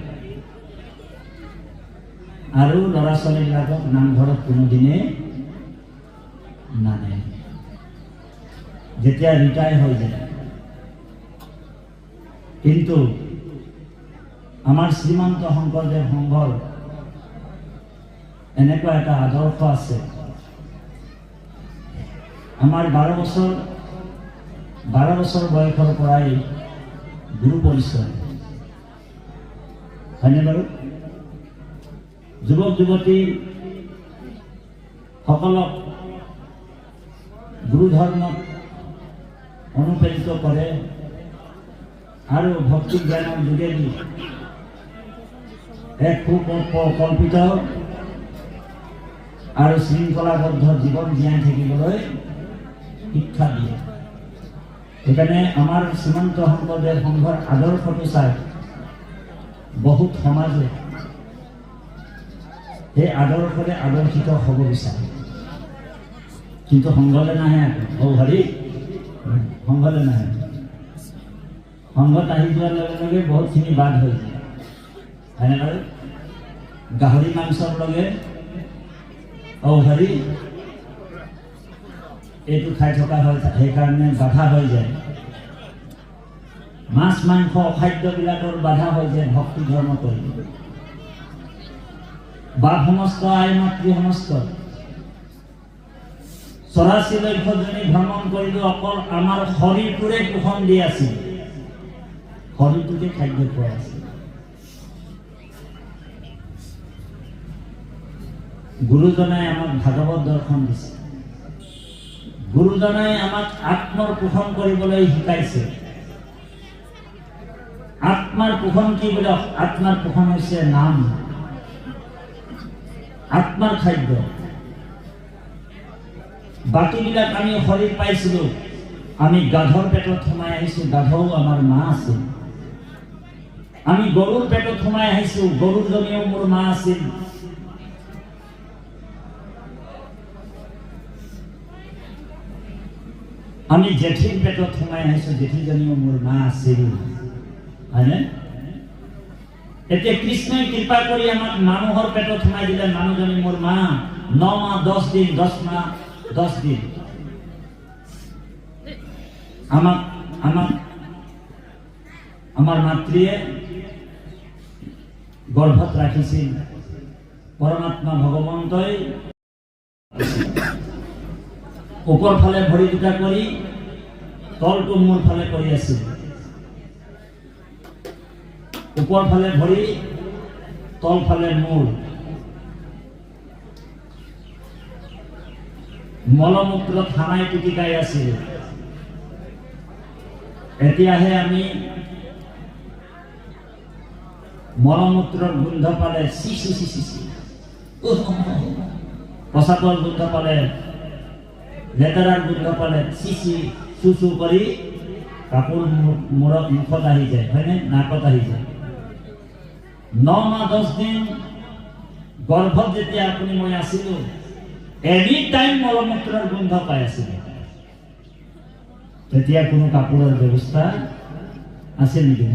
আৰু ল'ৰা ছোৱালীবিলাকক নামঘৰত কোনোদিনে নানে। যেতিয়া ৰিটায়াৰ হৈ যায়, কিন্তু আমাৰ শ্ৰীমন্ত শংকৰদেৱ সংঘৰ এনেকুৱা এটা আদৰ্শ আছে। আমাৰ 12 বছৰ বয়সৰ পৰাই গুৰু পৰিচয়, হয়নে বাৰু? যুৱক যুৱতী সকলক গুৰু ধৰ্মত অনুপ্ৰেৰিত কৰে আৰু ভক্তি জ্ঞানৰ যোগেদি এক সুকল্পিত আৰু শৃংখলাবদ্ধ জীৱন জীয়াই থাকিবলৈ শিক্ষা দিয়ে। সেইকাৰণে আমাৰ শ্ৰীমন্ত শংকৰদেৱ সংঘৰ আদৰ্শটো চাই বহুত সমাজে সেই আদৰ্শৰে আদৰ্শিত হ'ব বিচাৰে, কিন্তু সংঘলৈ নাহে। আকৌ হৰি সংঘলৈ নাহে। সংঘত আহি যোৱাৰ লগে লগে বহুতখিনি বাদ হৈ যায়, হয়নে বাৰু? গাহৰি মাংসৰ লগে হৰি এইটো খাই থকা হয়, সেইকাৰণে বাধা হৈ যায়। মাছ মাংস অখাদ্যবিলাকৰ বাধা হৈ যায় ভক্তি ধৰ্ম কৰি। বাপ সমস্ত আই মাতৃ সমস্ত 84 লক্ষ জনী ভ্ৰমণ কৰিলেও অকল আমাৰ শৰীৰটোৰে পোষণ দি আছিল, শৰীৰটোকে খাদ্য খোৱাই আছিল। গুৰুজনাই আমাক ভাগৱত দৰ্শন দিছে, গুৰুজনাই আমাক আত্মৰ পোষণ কৰিবলৈ শিকাইছে। আত্মাৰ পোষণ কি বোলে? আত্মাৰ পোষণ হৈছে নাম, আত্মাৰ খাদ্য। বাকীবিলাক আমি শৰীৰ পাইছিলোঁ, আমি গাধৰ পেটত সোমাই আহিছোঁ, গাধও আমাৰ মা আছিল। আমি গৰুৰ পেটত সোমাই আহিছোঁ, গৰুজনীও মোৰ মা আছিল। আমি জেঠীৰ পেটত সোমাই আহিছোঁ, জেঠীজনীও মোৰ মা আছিল, হয়নে? এতিয়া কৃষ্ণই কৃপা কৰি আমাক মানুহৰ পেটত সোমাই দিলে, মানুহজনী মোৰ মা। 9 মাহ 10 দিন, 10 মাহ 10 দিন আমাক আমাৰ মাতৃয়ে গৰ্ভত ৰাখিছিল। পৰমাত্মা ভগৱন্তই ওপৰ ফালে ভৰি দুটা কৰি তলটো মূৰ ফালে কৰি আছিল। ওপৰ ফালে ভৰি, তল ফালে মূৰ। মলমূত্ৰ থানাই পিটিকাই আছিল। এতিয়াহে আমি মলমূত্ৰৰ গোন্ধ পালে C C C C C, প্ৰসাদৰ গোন্ধ পালে, লেতেৰাৰ গোন্ধ পালে চি চি চু চু কৰি কাপোৰ মূৰত মুখত আহি যায়, হয়নে? নাকত আহি যায়। 9 মাহ 10 দিন গৰ্ভত যেতিয়া আপুনি মই আছিলোঁ, এনি টাইম মলমূত্ৰৰ গোন্ধ পাই আছিলোঁ। তেতিয়া কোনো কাপোৰৰ ব্যৱস্থা আছিল নেকি?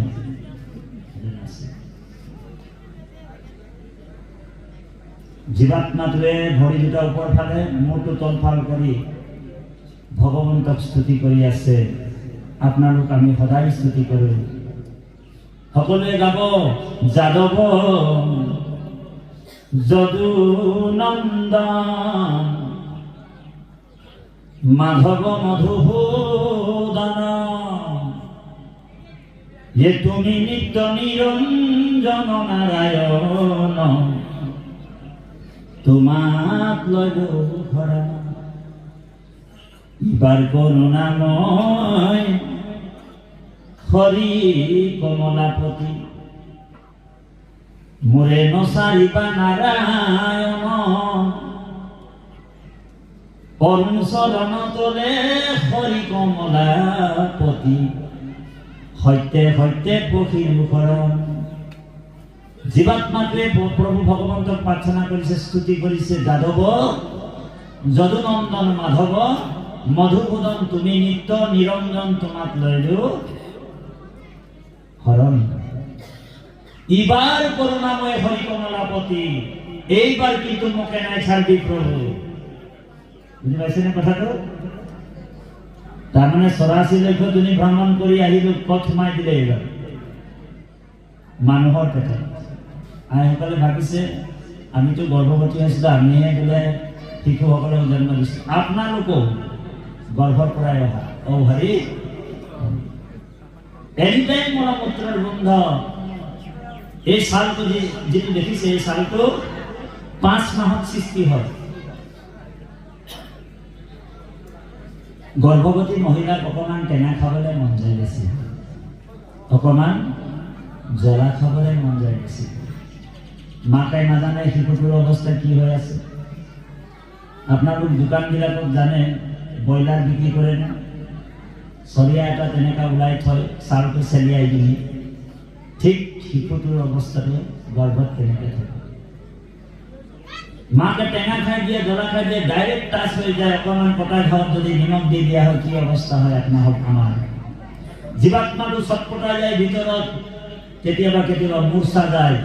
জীৱাত্মাটোৱে ভৰি দুটা ওপৰ ফালে, মূৰটো তলফাল কৰি ভগৱন্তক স্তুতি কৰি আছে। আপোনালোক আমি সদায় স্তুতি কৰোঁ। সকলোৱে গাব, যাদৱ যদু নন্দন মাধৱ মধুসূদন, যে তুমি নিত্য নিৰঞ্জন নাৰায়ণ, তোমাক লৈ ধৰা। ইবাৰ কৰুণাময় হৰি কমলাপতি মোৰে নসাৰিবা নাৰায়ণ অৰুণ চৰণ তলে হৰি কমলাপতি সত্যে সত্যে পক্ষীৰ শৰণ। জীৱাত্মাটোৱে প্ৰভু ভগৱন্তক প্ৰাৰ্থনা কৰিছে, স্তুতি কৰিছে। যাদৱ যদুনন্দন মাধৱ মধুসূদন তুমি নিত্য নিৰঞ্জন তোমাক লৈলো হৰণ। ইবাৰ কৰুণাময় হৰি কমলাপতি, এইবাৰ কিন্তু মোকে নাই ছাড়বি প্ৰভু। বুঝি পাইছেনে কথাটো? তাৰমানে 84 লক্ষ দুনি ভ্ৰমণ কৰি আহিলো, ক'ত সোমাই দিলে এইবাৰ? মানুহৰ পেটত। আইসকলে ভাবিছে আমিতো গৰ্ভৱতী হৈছিলো, আমিহে বোলে শিশুসকলক জন্ম দিছো। আপোনালোকেও গৰ্ভৰ পৰাই অহা। ও হৰি এনিটাইম মলমূত্ৰৰ গোন্ধ। এই ছালটো যিটো দেখিছে, এই ছালটো 5 মাহত সৃষ্টি হয়। গৰ্ভৱতী মহিলাক অকণমান টেঙা খাবলৈ মন যায় বেছি, অকণমান জ্বলা খাবলৈ মন যায় বেছি। মাকে নাজানে শিশুটোৰ অৱস্থা কি হৈ আছে। আপোনালোক দোকানবিলাকত জানে ব্ৰইলাৰ বিক্ৰী কৰে না, চৰিয়া এটা তেনেকুৱা ওলাই থয়, ছালটো চেলিয়াই দিলি। ঠিক শিশুটোৰ অৱস্থাটো গৰ্ভত তেনেকৈ থাকে। মাকে টেঙা খাই দিয়ে, জ্বলা খাই দিয়ে, ডাইৰেক্ট টাচ হৈ যায়। অকণমান কটা ঘৰত যদি নিমখ দি দিয়া হয় কি অৱস্থা হয় আপোনাৰ আমাৰ। জীৱাত্মাটো চটপটাই যায় ভিতৰত, কেতিয়াবা কেতিয়াবা মূৰ্ছা যায়।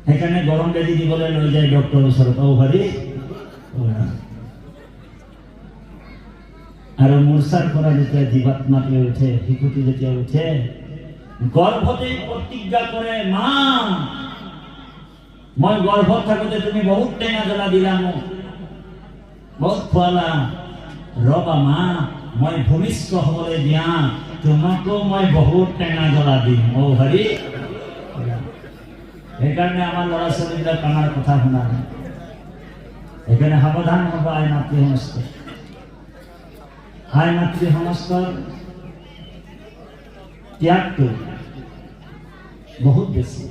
সেইকাৰণে গৰম বেজি দিবলৈ লৈ যায় ডক্টৰৰ ওচৰত। ও হৰি আৰু মূৰ্ছাৰ পৰা যেতিয়া জীৱাত্মাটোৱে উঠে, শিশুটো যেতিয়া উঠে, গৰ্ভতেই প্ৰতিজ্ঞা কৰে, মা মই গৰ্ভত থাকোঁতে তুমি বহুত টেঙা জ্বলা দিলা, মোক বহুত খোৱালা। ৰবা মা, মই ভূমিষ্ঠ হ'বলৈ দিয়া, তোমাকো মই বহুত টেঙা জ্বলা দিম। ও হৰি। সেইকাৰণে আমাৰ ল'ৰা ছোৱালীবিলাক আমাৰ কথা শুনা নাই। সেইকাৰণে সাৱধান হ'ব আই মাতৃ সংস্কাৰ। আই মাতৃ সংস্কাৰ ত্যাগটো বহুত বেছি।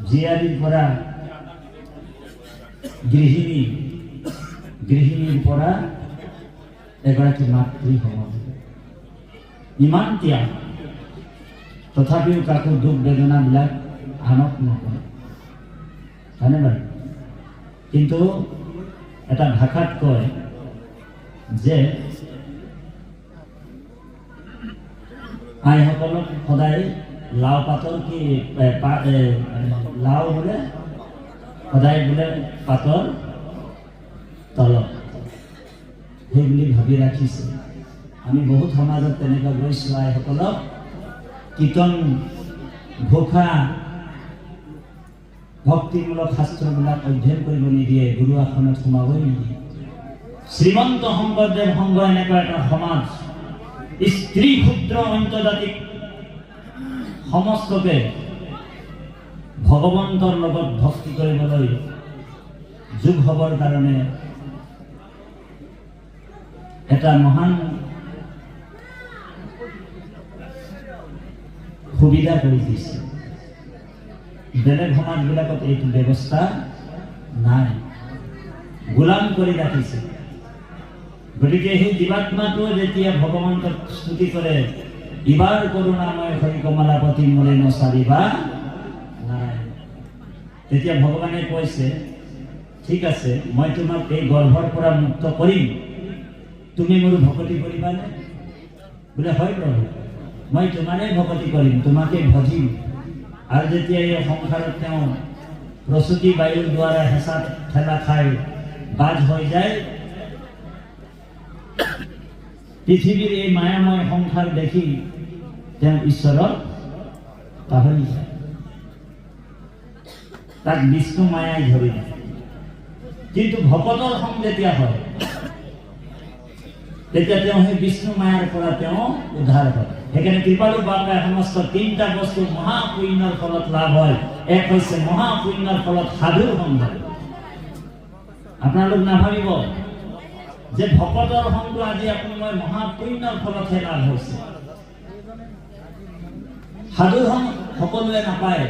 জীয়াৰীৰ পৰা গৃহিণীৰ পৰা এগৰাকী মাতৃ হ'ব, ইমান ত্যাগ। তথাপিও কাকো দুখ বেদনাবিলাক আনক নকৰে, হয়নে বাৰু? কিন্তু এটা ভাষাত কয় যে আইসকলক সদায় লাও পাতৰ কি লাও বোলে সদায় বোলে পাতৰ তলত, সেই বুলি ভাবি ৰাখিছে। আমি বহুত সমাজত তেনেকৈ গৈছোঁ, আইসকলক কীৰ্তন ঘোষা ভক্তিমূলক শাস্ত্ৰবিলাক অধ্যয়ন কৰিব নিদিয়ে, গুৰু আসনত সোমাবই নিদিয়ে। শ্ৰীমন্ত শংকৰদেৱ সংঘ এনেকুৱা এটা সমাজ, স্ত্ৰী ক্ষুদ্ৰ অন্তৰ্জাতিক সমস্তকে ভগৱন্তৰ লগত ভক্তি কৰিবলৈ যোগ হ'বৰ কাৰণে এটা মহান সুবিধা কৰি দিছে। বেলেগ সমাজবিলাকত এইটো ব্যৱস্থা নাই, গোলাম কৰি ৰাখিছে। গতিকে সেই জীৱাত্মাটোৱে যেতিয়া ভগৱন্তক স্তুতি কৰে, ইবাৰ কৰুণাময় হৰি কমলাপতি মোৰে নসাৰিবা নাই, তেতিয়া ভগৱানে কৈছে ঠিক আছে, মই তোমাক এই গৰ্ভৰ পৰা মুক্ত কৰিম, তুমি মোৰ ভকতি কৰিবানে? বোলে হয় প্ৰভু, মই তোমাৰে ভকতি কৰিম, তোমাকে ভজিম। আৰু যেতিয়া এই সংসাৰত তেওঁ প্ৰসূতি বায়ুৰ দ্বাৰা হেঁচা ঠেলা খাই বাজ হৈ যায়, পৃথিৱীৰ এই মায়াময় সংসাৰ দেখি তেওঁ ঈশ্বৰক পাহৰি যায়। তাক বিষ্ণু মায়াই ধৰি যায়। কিন্তু ভকতৰ সং যেতিয়া হয়, তেতিয়া তেওঁ সেই বিষ্ণু মায়াৰ পৰা তেওঁ উদ্ধাৰ হয়। সেইকাৰণে কৃপালু বাবাই সমস্ত 3টা বস্তু মহাপুণ্যৰ ফলত লাভ হয়। এক হৈছে মহাপুণ্যৰ ফলত সাধুৰ সংগ, আপোনালোক নাভাবিব যে ভকতৰ সংগ আজি আপুনি মই মহাপুণ্যৰ ফলতহে লাভ হৈছে। সাধু সকলোৱে নাপায়।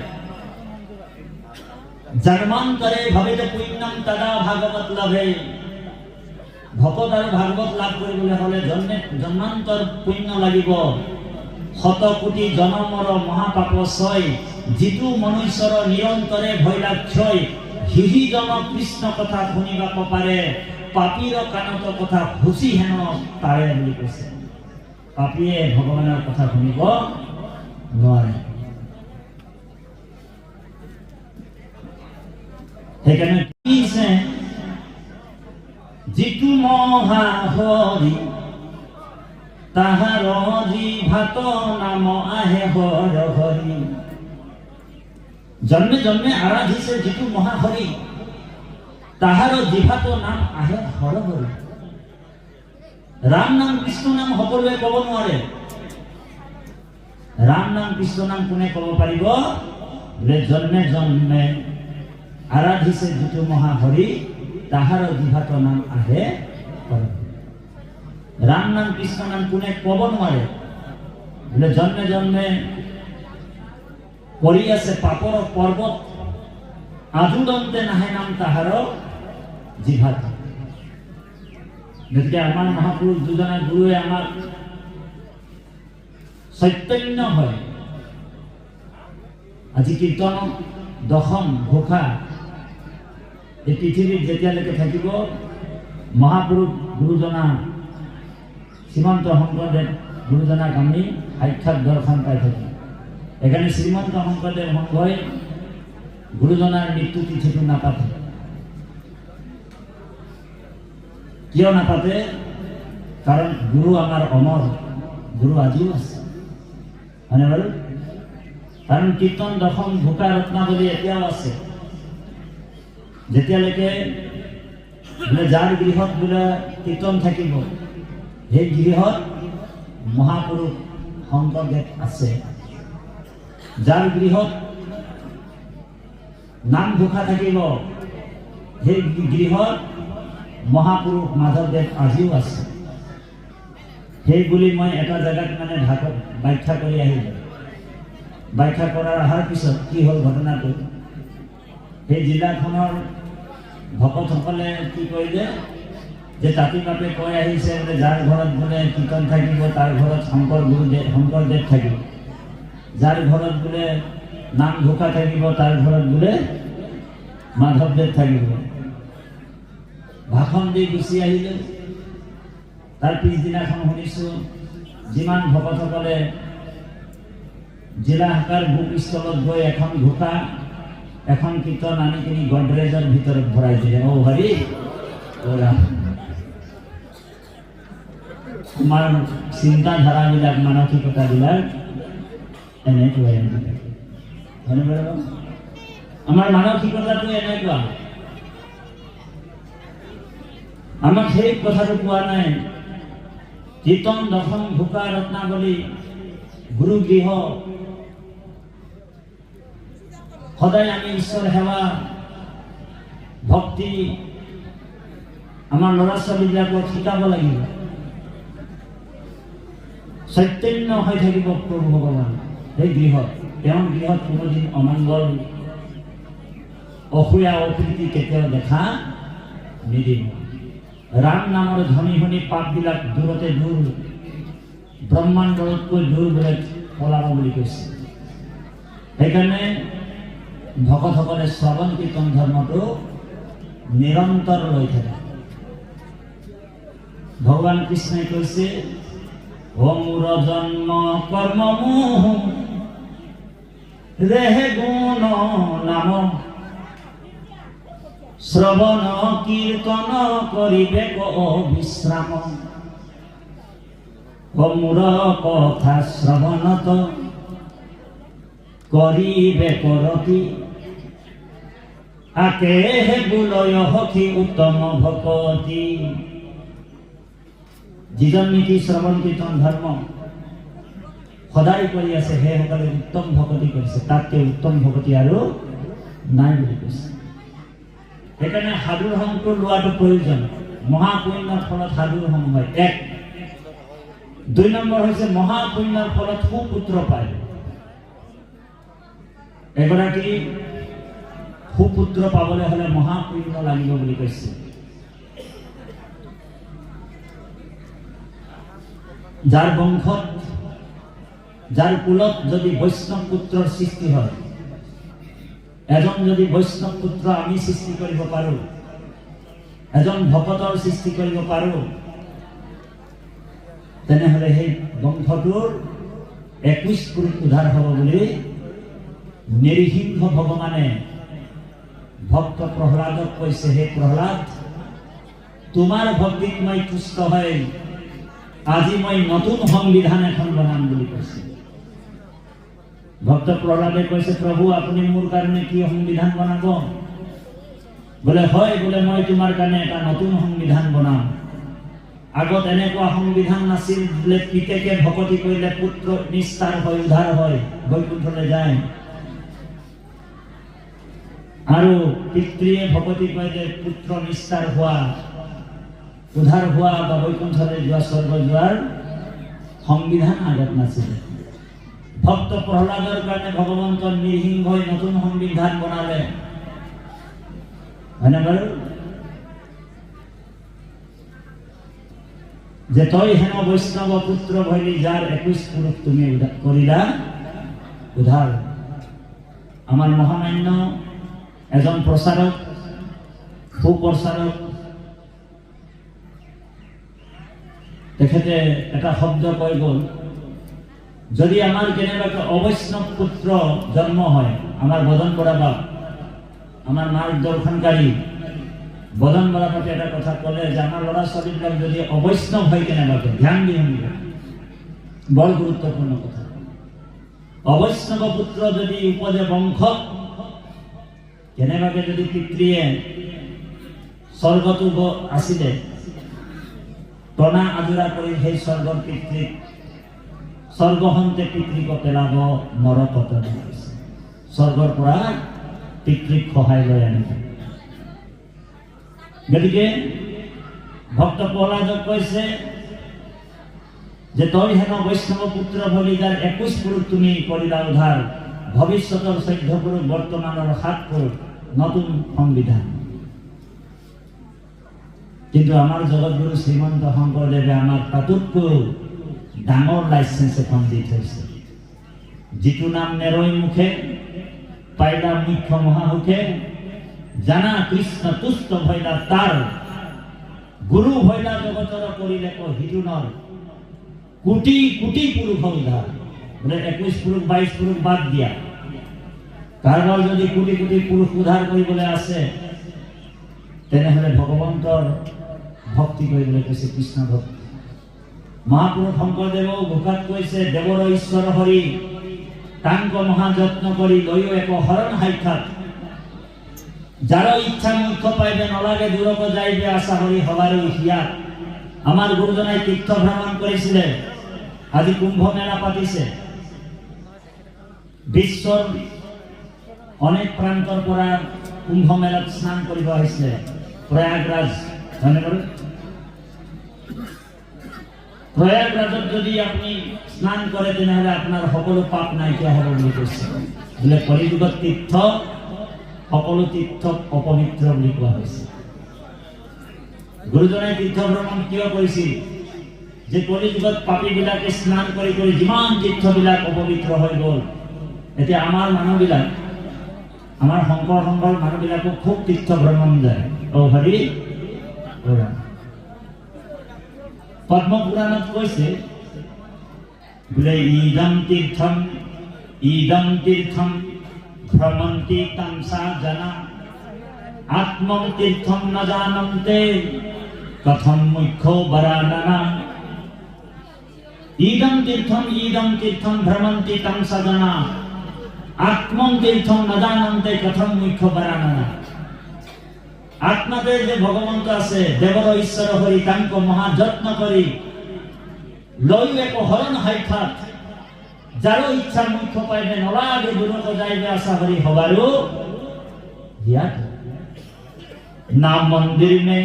জন্মান্তৰে ভাবিত পুণ্যম তদা ভাগৱত লাভে। ভকত আৰু ভাগৱত লাভ কৰিবলৈ হ'লে জন্মান্তৰ পুণ্য লাগিব। শত কোটি জনমৰ মহাপাপ ছয়, যিটো মনুষ্যৰ নিৰন্তৰে ভৈলাক্ষয়। হিহিজন কৃষ্ণ কথা শুনিবাক পাৰে, পাপীৰ কাণত কথা হুচি হেন তাৰে বুলি কৈছে। পাপীয়ে ভগৱানৰ কথা শুনিব নোৱাৰে। সেইকাৰণে কিছে যিটো মহা হৰি, তাহাৰ জিভাত নাম আহে হৰ হৰি। জন্মে জন্মে আৰাধিছে যিটো মহাহৰি, তাহাৰ জিভাত নাম আহে হৰ হৰি। ৰাম নাম কৃষ্ণ নাম সকলোৱে ক'ব নোৱাৰে। ৰাম নাম কৃষ্ণ নাম কোনে ক'ব পাৰিব? বোলে জন্মে জন্মে আৰাধিছে যিটো মহাহৰি, তাহাৰ জিভাত নাম আহে হৰ হৰি। ৰাম নাম কৃষ্ণ নাম কোনে ক'ব নোৱাৰে? বোলে জন্মে জন্মে কৰি আছে পাপৰ পৰ্বত, আজুদন্তে নাহে নাম তাহাৰ জিভাত। গতিকে আমাৰ মহাপুৰুষ দুজনা গুৰুৱে আমাক চৈতন্য হয়। আজি কীৰ্তন দশম ঘোষা এই পৃথিৱীত যেতিয়ালৈকে থাকিব, মহাপুৰুষ গুৰুজনা শ্ৰীমন্ত শংকৰদেৱ গুৰুজনাক আমি সাক্ষাৎ দৰ্শন পাই থাকিম। এখানে শ্ৰীমন্ত শংকৰদেৱ সংঘই গুৰুজনাৰ মৃত্যু তিথিটো নাপাতে। কিয় নাপাতে? কাৰণ গুৰু আমাৰ অমৰ, গুৰু আজিও আছে, হয়নে বাৰু? কাৰণ কীৰ্তন দশম ঘোষা ৰত্নাৱলী এতিয়াও আছে। যেতিয়ালৈকে বোলে যাৰ গৃহত বোলে কীৰ্তন থাকিব, সেই গৃহত মহাপুৰুষ শংকৰদেৱ আছে। যাৰ গৃহত নাম ঘোষা থাকিব, সেই গৃহত মহাপুৰুষ মাধৱদেৱ আজিও আছে। সেই বুলি মই এটা জেগাত মানে ব্যাখ্যা কৰি আহিলোঁ। ব্যাখ্যা কৰাৰ অহাৰ পিছত কি হ'ল ঘটনাটো, সেই জিলাখনৰ ভকতসকলে কি কৰিলে যে তাতি বাপে কৈ আহিছে বোলে যাৰ ঘৰত বোলে কীৰ্তন থাকিব তাৰ ঘৰত শংকৰদেৱ থাকিব, যাৰ ঘৰত বোলে নাম ঘোষা থাকিব তাৰ ঘৰত বোলে মাধৱদেৱ থাকিব। ভাষণ দি গুচি আহিলোঁ। তাৰ পিছদিনাখন শুনিছোঁ যিমান ভকতসকলে জিলা শাখাৰ বুক ষ্টলত গৈ এখন ঘোষা এখন কীৰ্তন আনি কিনি গডৰেজৰ ভিতৰত ভৰাই দিলে। অ হৰি তোমাৰ চিন্তাধাৰাবিলাক মানসিকতাবিলাক এনেকুৱাই আমাৰ মানসিকতাটো এনেকুৱা। আমাক সেই কথাটো কোৱা নাই। কীৰ্তন দশম ঘোষা ৰত্নাৱলী গুৰু গৃহ, সদায় আমি ঈশ্বৰ সেৱা ভক্তি আমাৰ ল'ৰা ছোৱালীবিলাকক শিকাব লাগিব। চৈতন্য হৈ থাকিব প্ৰভু ভগৱান সেই গৃহত। তেওঁৰ গৃহত কোনোদিন অমংগল অসূয়া অপ্ৰীতি কেতিয়াও দেখা নিদিব। ৰাম নামৰ ধ্বনি শুনি পাপবিলাক দূৰতে দূৰ, ব্ৰহ্মাণ্ডতকৈ দূৰ বোলে পলাব বুলি কৈছে। সেইকাৰণে ভকতসকলে শ্ৰৱণ কীৰ্তন ধৰ্মটো নিৰন্তৰ লৈ থাকে। ভগৱান কৃষ্ণই কৈছে অ মোৰ জন্ম কৰ্ম মোহ ৰেহে গুণ নাম, শ্ৰৱণ কীৰ্তন কৰিবে অবিশ্ৰাম। মোৰ কথা শ্ৰৱণত কৰিবে কৰতি, আকেহে বুলয় সখী উত্তম ভকতি। যিজন নেকি শ্ৰৱণ কীৰ্তন ধৰ্ম সদায় কৰি আছে সেইসকলে উত্তম ভকতি কৰিছে, তাতকৈ উত্তম ভকতি আৰু নাই বুলি কৈছে। সেইকাৰণে সাধুৰ সংটো লোৱাটো প্ৰয়োজন। মহাপুণ্যৰ ফলত সাধুৰ সং হয়। 1 2 নম্বৰ হৈছে মহাপুণ্যৰ ফলত সুপুত্ৰ পায়। এগৰাকী সুপুত্ৰ পাবলৈ হলে মহাপুণ্য লাগিব বুলি কৈছে। যাৰ বংশত যাৰ কুলত যদি বৈষ্ণৱ পুত্ৰৰ সৃষ্টি হয়, এজন যদি বৈষ্ণৱ পুত্ৰ আমি সৃষ্টি কৰিব পাৰো, এজন ভকতৰ সৃষ্টি কৰিব পাৰো, তেনেহলে সেই বংশটোৰ 21 পুৰুষ উদ্ধাৰ হ'ব বুলি নিৰসিংহ ভগৱানে ভক্ত প্ৰহ্লাদক কৈছে, হে প্ৰহ্লাদ, তোমাৰ ভক্তিত মই তুষ্ট হৈ আজি মই নতুন সংবিধান এখন বনাম বুলি কৈছে। ভক্ত প্ৰহ্লাদে কৈছে, প্ৰভু আপুনি মোৰ কাৰণে কি সংবিধান বনাব? বোলে হয়, বোলে মই তোমাৰ কাৰণে এটা নতুন সংবিধান বনাম। আগত এনেকুৱা সংবিধান নাছিল বোলে পিতেকে ভকতি কৰিলে পুত্ৰ নিস্তাৰ হৈ উদ্ধাৰ হয়, বৈকুণ্ঠলৈ যায়, আৰু পিতৃয়ে ভকতি কৰিলে পুত্ৰ নিস্তাৰ হোৱা, উদ্ধাৰ হোৱা বা বৈকুণ্ঠলৈ যোৱা, স্বৰ্গ যোৱাৰ সংবিধান আগত নাছিল। ভক্ত প্ৰহ্লাদৰ কাৰণে ভগৱন্ত নৃসিংহই নতুন সংবিধান বনালে, হয়নে বাৰু? যে তই হেন বৈষ্ণৱ পুত্ৰ ভৈলি যাৰ 21 পুৰুষ তুমি কৰিলা উদ্ধাৰ। আমাৰ মহামান্য এজন প্ৰচাৰক, সুপ্ৰচাৰক, তেখেতে এটা শব্দ কৈ গ'ল, যদি আমাৰ কেনেবাকৈ অবৈষ্ণৱ পুত্ৰ জন্ম হয়, আমাৰ বদন বৰা বাপ, আমাৰ মাৰ্গদৰ্শনকাৰী বদন বৰা বাপে এটা কথা ক'লে যে আমাৰ ল'ৰা ছোৱালীবিলাক যদি অবৈষ্ণৱ হয় কেনেবাকৈ, ধ্যান দি শুনিব, বৰ গুৰুত্বপূৰ্ণ কথা। অবৈষ্ণৱ পুত্ৰ যদি উপজে বংশত, কেনেবাকৈ যদি পিতৃয়ে স্বৰ্গটো আছিলে টনা আজোৰা কৰি সেই স্বৰ্গৰ পিতৃক স্বৰ্গহন্তে পিতৃক পেলাব নৰকত, স্বৰ্গৰ পৰা পিতৃক সহায় লৈ আনিব। গতিকে ভক্ত প্ৰহ্লাদক কৈছে যে তই হেন বৈষ্ণৱ পুত্ৰ ভলি যাৰ 21 পুৰুষ তুমি কৰিলা উদ্ধাৰ, ভৱিষ্যতৰ 14 পুৰুষ, বৰ্তমানৰ 7 পুৰুষ, নতুন সংবিধান। কিন্তু আমাৰ জগতগুৰু শ্ৰীমন্ত শংকৰদেৱে আমাক তাতোতকৈ ডাঙৰ লাইচেন্স এখন দি থৈছে, যিটো নাম নেৰৈ মুখে পাইলা মুখ্য মহাসুখে, জানা কৃষ্ণ তুষ্ট ভৈলা তাৰ, গুৰু ভৈলা জগতৰ কৰিলে হিতুনৰ, কোটি কোটি পুৰুষ উদ্ধাৰ। বোলে 21 পুৰুষ 22 পুৰুষ বাদ দিয়া, কাৰোবাৰ যদি কোটি কোটি পুৰুষ উদ্ধাৰ কৰিবলৈ আছে, তেনেহলে ভগৱন্তৰ ভক্তি কৰিবলৈ কৈছে, কৃষ্ণ ভক্তি। মহাপুৰুষ শংকৰদেৱও ঘোষাত কৈছে, দেৱৰ ঈশ্বৰ হৰি তাংক মহাযত্ন কৰি লৈও এক হৰণ সাক্ষাৎ, যাৰ ইচ্ছা মুখ্য পাইবে নলাগে দূৰক যাইবে আশা হৰি হবাৰো হিয়াত। আমাৰ গুৰুজনাই তীৰ্থ ভ্ৰমণ কৰিছিলে, আজি কুম্ভ মেলা পাতিছে, বিশ্বৰ অনেক প্ৰান্তৰ পৰা কুম্ভ মেলাত স্নান কৰিব আহিছিলে, প্ৰয়াগৰাজ, হয়নে বাৰু? প্ৰয়াগৰাজত যদি আপুনি স্নান কৰে তেনেহলে আপোনাৰ সকলো পাপ নাইকিয়া হ'ব বুলি কৈছে। বোলে কলিযুগত তীৰ্থ সকলো তীৰ্থক অপবিত্ৰ বুলি কোৱা হৈছে। গুৰুজনাই তীৰ্থ ভ্ৰমণ কিয় কৰিছিল? যে কলিযুগত পাপীবিলাকে স্নান কৰি কৰি যিমান তীৰ্থবিলাক অপবিত্ৰ হৈ গ'ল, এতিয়া আমাৰ মানুহবিলাক, আমাৰ শংকৰ সংঘৰ মানুহবিলাকো খুব তীৰ্থ ভ্ৰমণ যায়। হৰি পদ্ম পুৰাণত কৈছে বোলে ইদম তীৰ্থম ভ্ৰমন্তি তামসা জনা, আত্মং তীৰ্থম ন জানন্তে কথম মুখ্য বৰাননা। ইদম তীৰ্থম ভ্ৰমন্তি তামসা জনা, আত্মং তীৰ্থম ন জানন্তে কথম মুখ্য বৰাননা। আত্মাতে যে ভগৱন্ত আছে, দেৱৰ ঈশ্বৰ হৰি তাংক মহাযত্ন কৰি লৈও এক হৰণ সাক্ষাৎ, যাৰ ইচ্ছা মুখ্য পাইবে নলাগে দূৰক যাইবে আশা হৰি হবাৰো হিয়াত। ना मंदिर में,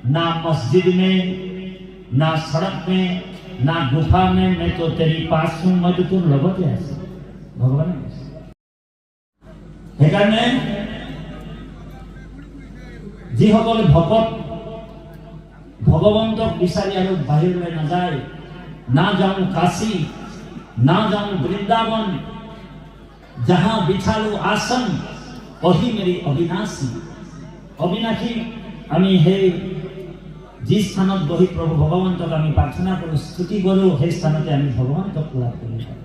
ना मस्जिद में, ना सड़क में, ना गुफा में, मैं तो तेरी पास हूं, मैं तो तुम लगते আছে ভগবান। সেইকাৰণে যিসকল ভকত ভগৱন্তক বিচাৰি আৰু বাহিৰলৈ নাযায়, না যাওঁ কাশী, না যাওঁ বৃন্দাবন, जहां बिछालू आसन वही मेरी अविनाशी। अविनाशी আমি সেই যি স্থানত বহি প্ৰভু ভগৱন্তক আমি প্ৰাৰ্থনা কৰো, স্তুতি কৰো, সেই স্থানতে আমি ভগৱন্তক লাভ কৰিব পাৰো।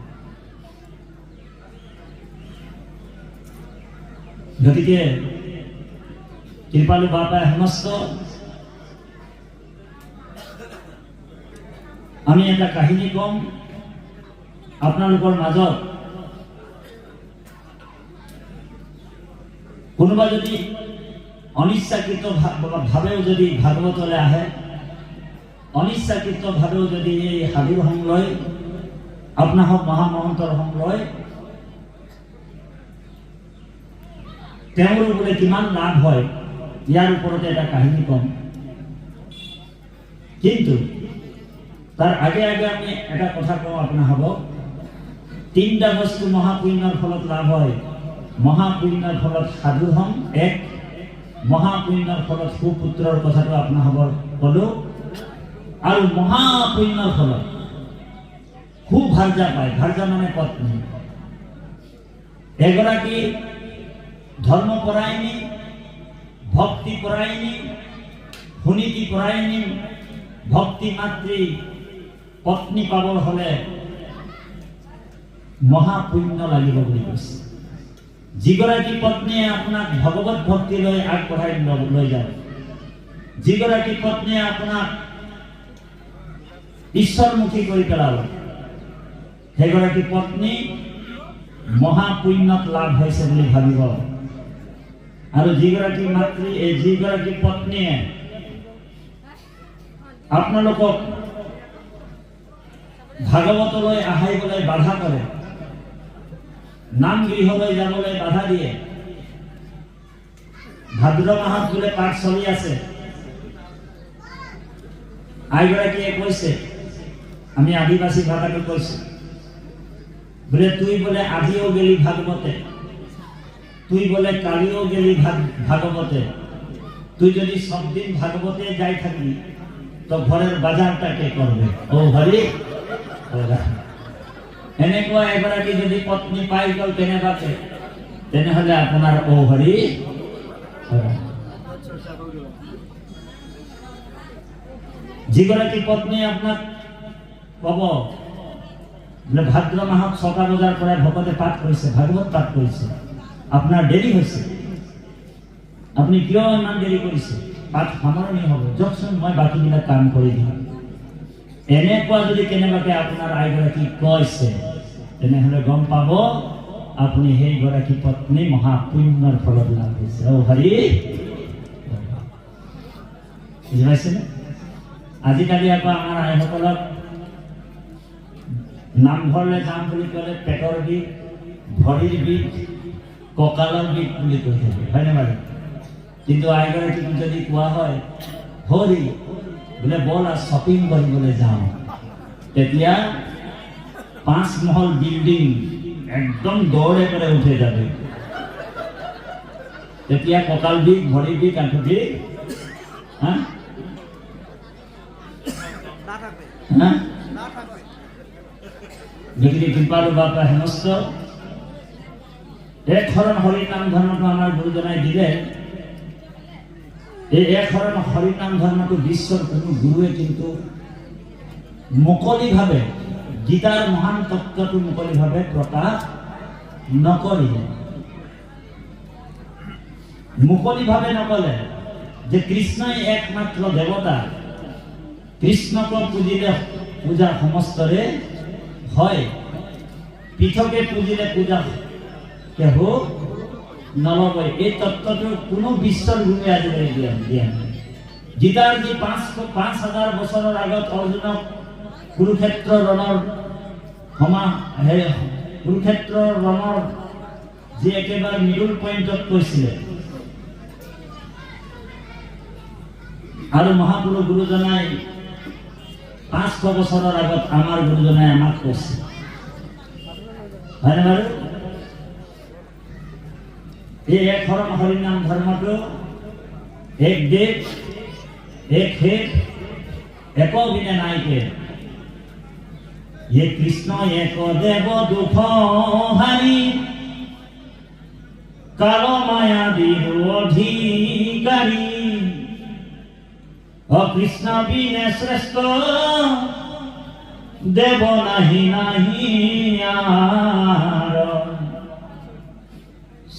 গতিকে কৃপালু বাপাই সমস্ত আমি এটা কাহিনী কম আপোনালোকৰ মাজত। কোনোবা যদি অনিচ্ছাকৃত ভাৱেও যদি ভাগৱতলৈ আহে, অনিচ্ছাকৃত ভাৱেও যদি এই সাধুৰ সং লয়, আপোনাৰ হওক মহামহন্তৰ সং লয়, তেওঁৰ বোলে কিমান লাভ হয়, ইয়াৰ ওপৰতে এটা কাহিনী কম। কিন্তু তাৰ আগে আগে আমি এটা কথা কওঁ, আপোনাৰ হ'ব তিনিটা বস্তু মহাপুণ্যৰ ফলত লাভ হয়। মহাপুণ্যৰ ফলত সাধু হম এক, মহাপুণ্যৰ ফলত সুপুত্ৰৰ কথাটো আপোনাৰ হ'ব কলো, আৰু মহাপুণ্যৰ ফলত সুভাৰ্যা পায়। ভাৰ্যা মানে পত্নী। এগৰাকী ধৰ্মপৰায়ণী, ভক্তিপৰায়ণী, সুনীতিপৰায়ণী, ভক্তি মাতৃ পত্নী পাবৰ হলে মহাপুণ্য লাগিব বুলি কৈছে। যিগৰাকী পত্নীয়ে আপোনাক ভগৱত ভক্তিলৈ আগবঢ়াই লৈ যায়, যিগৰাকী পত্নীয়ে আপোনাক ঈশ্বৰমুখী কৰি পেলাব, সেইগৰাকী পত্নী মহাপুণ্যত লাভ হৈছে বুলি ভাবিব। আৰু যিগৰাকী মাতৃ, এই যিগৰাকী পত্নীয়ে আপোনালোকক ভাগৱতলৈ আহিবলৈ বাধা কৰে, নাম গৃহলৈ যাবলৈ বাধা দিয়ে, ভাদ্ৰ মাহত বোলে পাঠ চলি আছে, আইগৰাকীয়ে কৈছে, আমি আদিবাসী ভাষাটো কৈছো, বোলে তুই বোলে আজিও গেলি ভাগৱতে, তুই বোলে কালিও গেলি ভাগৱতে, তুই যদি সব দিন ভাগৱতে যাই থাকি তো ঘৰেৰ বাজাৰটা কে কৰবে? ও হৰি। এনেকুৱা এগৰাকী যদি পত্নী পাই গ'ল কেনেবাকে, তেনেহলে আপোনাৰ ও হৰি। যিগৰাকী পত্নী আপোনাক কব বোলে ভাদ্ৰ মাহত ৬টা বজাৰ পৰা ভকতে পাঠ কৰিছে, ভাগৱত পাঠ কৰিছে, আপোনাৰ দেৰি হৈছে, আপুনি কিয় ইমান দেৰি কৰিছে, পাঠ সামৰণি হ'ব, যকচোন মই বাকীবিলাক কাম কৰি দিম। এনেকুৱা যদি কেনেবাকে আপোনাৰ আইগৰাকী কৈছে, তেনেহলে গম পাব আপুনি সেইগৰাকী পত্নী মহাপুণ্যৰ ফলত লাভ হৈছে। ও হৰি। বুজি পাইছেনে? আজিকালি আকৌ আমাৰ আইসকলক নামঘৰলৈ যাম বুলি ক'লে পেটৰ বিষ, ভৰিৰ বিষ, কঁকালৰ বিষ বুলি কৈ থাকে, হয়নে বাৰু? কিন্তু আইগৰাকীক যদি কোৱা হয় হৰি বোলে বল আৰু শ্বপিং কৰিবলৈ যাওঁ, তেতিয়া 5 মহল বিল্ডিং একদম দৌৰে কৰে উঠে যাবে। তেতিয়া কঁকাল বিষ, ভৰি বিষ, আঁঠু বিষ গতিকে কৃপালু বাপা হেমস্ত এক হৰণ হৰিনাম ধৰ্মটো আমাৰ গুৰুজনাই দিলে। এই এক হৰণ হৰিনাম ধৰ্মটো বিশ্বৰ কোনো গুৰুৱে কিন্তু মুকলিভাৱে গীতাৰ মহান তত্ত্বটো মুকলিভাৱে প্ৰকাশ নকৰিলে। মুকলিভাৱে নকলে যে কৃষ্ণই একমাত্ৰ দেৱতা, কৃষ্ণক পুজিলে পূজা সমস্তৰে হয়, পৃথকে পুজিলে পূজা কেহ নলবই। এই তত্ত্বটো কোনো বিশ্বৰ গুৰুৱে আজিলৈ দিয়া নাই। গীতাৰ যি ৫,০০০ বছৰৰ আগত অৰ্জুনক কুৰুক্ষেত্ৰ ৰণৰ যি একেবাৰে মিডল পইণ্টত কৈছিলে, আৰু মহাপুৰুষ গুৰুজনাই 500 বছৰৰ আগত আমাৰ গুৰুজনাই আমাক কৈছে, হয়নে বাৰু? এই এক হৰিনাম ধৰ্মটো এক দেৱ এক হেত এক বিনে নাইকে, ये कृष्ण एक देव दुख हारी काल माया दीर अधिकारी कृष्ण बिने श्रेष्ठ देव नहीं नहीं यार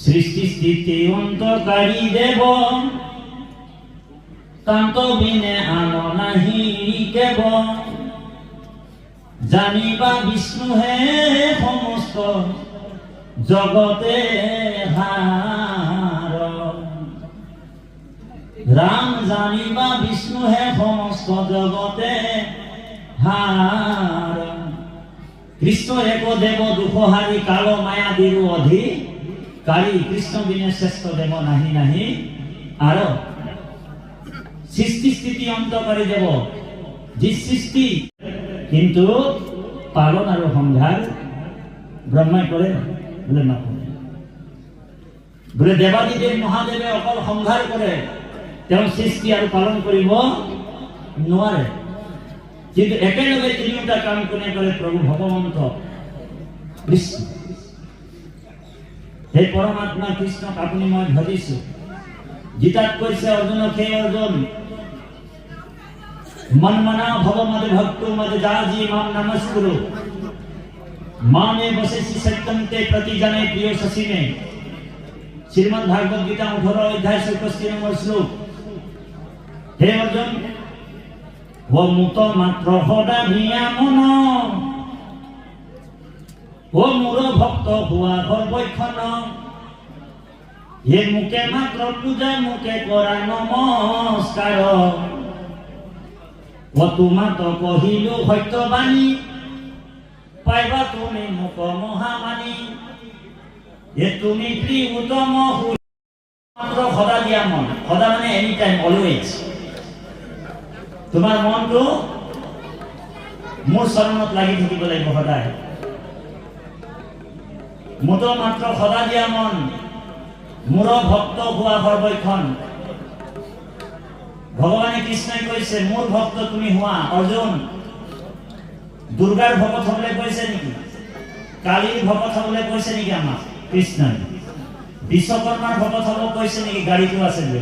सृष्टि स्थिति अंतकारी देव तांत बिने आन नहीं केवल জানিবা বিষ্ণু হে সমস্ত জগতে হার রাম জানিবা বিষ্ণু হে সমস্ত জগতে হার কৃষ্ণ এক দেব দুঃখহারী কাল মায়া দিরু অধিকারী কৃষ্ণ বিনে শ্রেষ্ঠ দেব নাহি নাহি আর সৃষ্টি স্থিতি অন্তকারী দেব যি সৃষ্টি কিন্তু পালন আৰু সংহাৰ ব্ৰহ্মাই কৰে বোলে নকৰে। বোলে দেৱাদিদেৱ মহাদেৱে অকল সংহাৰ কৰে, তেওঁ সৃষ্টি আৰু পালন কৰিব নোৱাৰে। কিন্তু একেলগে তিনিওটা কাম কোনে কৰে? প্ৰভু ভগৱন্ত কৃষ্ণ। সেই পৰমাত্মা কৃষ্ণক আপুনি মই ভজিছো। গীতাত কৈছে অৰ্জুনক, হে অৰ্জুন मन मना भव मद भक्तो मद जाजी माम नमस्कुरु मामे बसेसी सत्यम ते प्रति जने प्रिय शशि में। श्रीमद् भागवत गीता 18 अध्याय 61 नंबर श्लोक। हे अर्जुन वो मुत मात्र सदा भिया मन वो मूर भक्त हुआ सर्वक्षण ये मुके मात्र पूजा मुके करा नमस्कार তোমাত কহিলো সত্যবাণী পাইবা তুমি মোক মহামানী এ তুমি প্ৰিয়তম মাত্ৰ সদা দিয়া মন। সদা মানে এনি টাইম অলৱেজ। তোমাৰ মনটো মোৰ চৰণত লাগি থাকিব লাগিব সদায়। মুত মাত্ৰ সদা দিয়া মন মোৰ ভক্ত হোৱা সৰ্বক্ষণ। ভগৱানে কৃষ্ণই কৈছে মোৰ ভক্ত তুমি হোৱা। অৰ্জুন দুৰ্গাৰ ভকত হবলৈ কৈছে নেকি? কালীৰ ভকত হবলৈ কৈছে নেকি আমাক কৃষ্ণই? বিশ্বকৰ্মাৰ ভকত হব কৈছে নেকি? গাড়ীটো আছে যে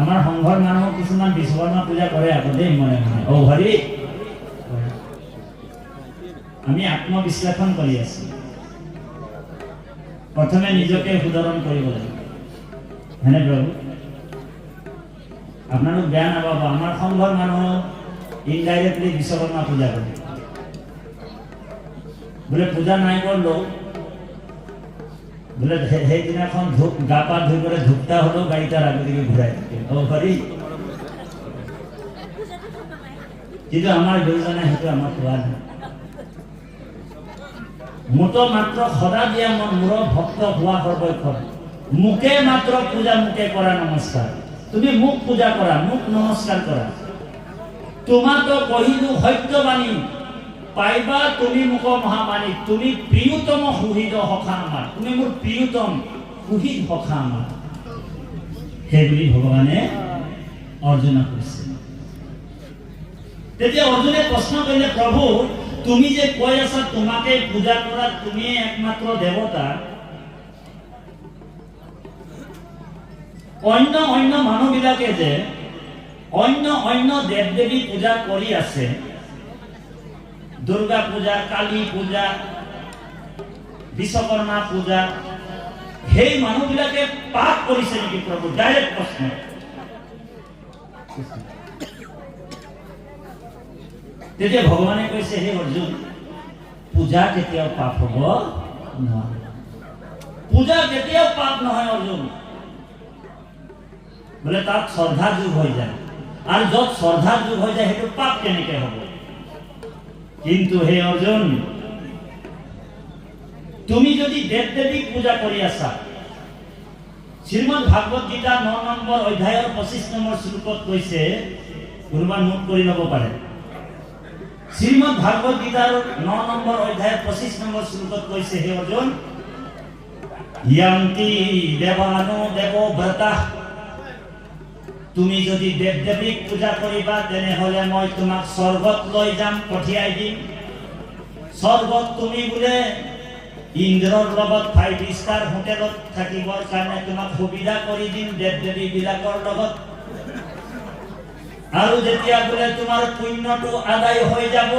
আমাৰ সংঘৰ মানুহ কিছুমান বিশ্বকৰ্মা পূজা কৰে আকৌ দেই মনে মনে। অ হৰি, আমি আত্মবিশ্লেষণ কৰি আছো। প্ৰথমে নিজকে শুধৰণ কৰিব লাগিব, হয়নে প্ৰভু? আপনারা বেয়া নাপাব, আমার সংঘর মানুষ ইনডাইরেক্টলি বিশ্বকর্মা পূজা করে। বলে পূজা নাই করলো বলে সেইদিনাখন ধূপ গা পা ধুই করে ধূপটা হলো গাড়িটার আগে দিকে ঘুরাই থাকে। ও হরি, কিন্তু আমার দুইজনে সেইটো আমার খোৱা নাই। মুত মাত্ৰ সদা দিয়া মন মোৰ ভক্ত হোৱা সৰ্বক্ষণ। মুকে মাত্ৰ পূজা মুকে কৰা নমস্কাৰ। তুমি মুখ পূজা কৰা, মুখ নমস্কাৰ কৰা। তোমাতো কহিলো সত্যবাণী পাইবা তুমি মোক মহামানী। তুমি প্ৰিয়তম সুহৃদ সখা আমাৰ, তুমি মোৰ প্ৰিয়তম সুহৃদ সখা আমাৰ। সেইবুলি ভগৱানে অৰ্জুনক কৈছে। তেতিয়া অৰ্জুনে প্ৰশ্ন কৰিলে, প্ৰভু তুমি যে কৈ আছা তোমাকে পূজা কৰা, তুমি একমাত্ৰ দেৱতা, অন্য অন্য মানুহবিলাকে যে অন্য অন্য দেৱ দেৱী পূজা কৰি আছে, দুৰ্গা পূজা, কালী পূজা, বিশ্বকৰ্মা পূজা, সেই মানুহবিলাকে পাপ কৰিছে নেকি প্ৰভু? ডাইৰেক্ট প্ৰশ্ন। তেতিয়া ভগৱানে কৈছে, হে অৰ্জুন পূজা কেতিয়াও পাপ হ'ব নহয়। পূজা কেতিয়াও পাপ নহয় অৰ্জুন। বোলে তাত শ্ৰদ্ধাৰ যুগ হৈ যায়, আৰু য'ত শ্ৰদ্ধাৰ যুগ হৈ যায় সেইটো পাপ কেনেকে হ'ব? কিন্তু হে অৰ্জুন তুমি যদি দেৱ দেৱীক পূজা কৰি আছা, শ্ৰীমদ ভাগৱত গীতা 9 নম্বৰ অধ্যায়ৰ 25 নম্বৰ শ্লোকত কৈছে, কোনোবা নোট কৰি ল'ব পাৰে। শ্ৰীমদ ভাগৱত গীতাৰ 9 নম্বৰ অধ্যায়ৰ 25 নম্বৰ শ্লোকত কৈছে, হে অৰ্জুন, য়ান্তি দেৱানো দেৱব্ৰতা, তুমি যদি দেৱ দেৱীক পূজা কৰিবা তেনেহলে মই তোমাক স্বৰ্গত লৈ যাম, পঠিয়াই দিম। স্বৰ্গত তুমি বোলে ইন্দ্ৰৰ লগত 5 ষ্টাৰ হোটেলত থাকিবৰ কাৰণে তোমাক সুবিধা কৰি দিম দেৱ দেৱী বিলাকৰ লগত। আৰু যেতিয়া বোলে তোমাৰ পুণ্যটো আদায় হৈ যাব,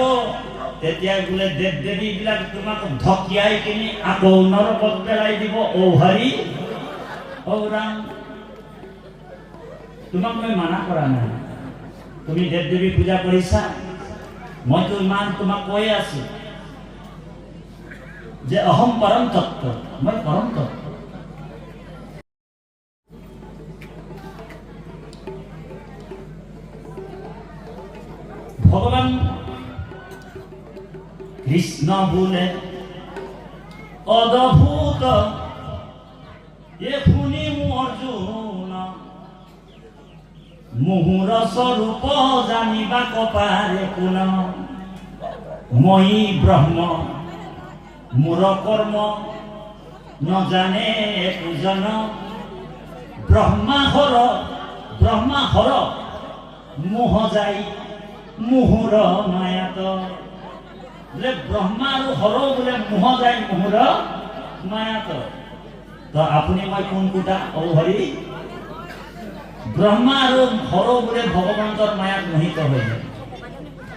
তেতিয়া বোলে দেৱ দেৱী বিলাক তোমাক ঢকিয়াই কিনি আকৌ নৰকত পেলাই দিব। ও হৰি ও ৰাম, তোমাক মই মানা কৰা নাই, তুমি দেৱ দেৱী পূজা কৰিছা, মইতো ইমান তোমাক কৈ আছো যে অহম পৰম তত্ত্ব, মই পৰম তত্ত্ব। ভগৱান কৃষ্ণ বোলে অদ্ভুত, এ শুনি অৰ্জুন মুহুৰ স্বৰূপ জানিবা কপাৰে কোন। মই ব্ৰহ্ম মোৰ কৰ্ম নজানে পূজন, ব্ৰহ্মাহৰ মোহ যাই মুহুৰ মায়াত। বোলে ব্ৰহ্মা আৰু হৰ বোলে মোহ যায় মুহুৰ মায়াত। তো আপুনি মই কোন কোটা? ও হৰি, ব্ৰহ্মা আৰু হৰ বোলে ভগৱন্তৰ মায়াত মোহিত হৈ যায়।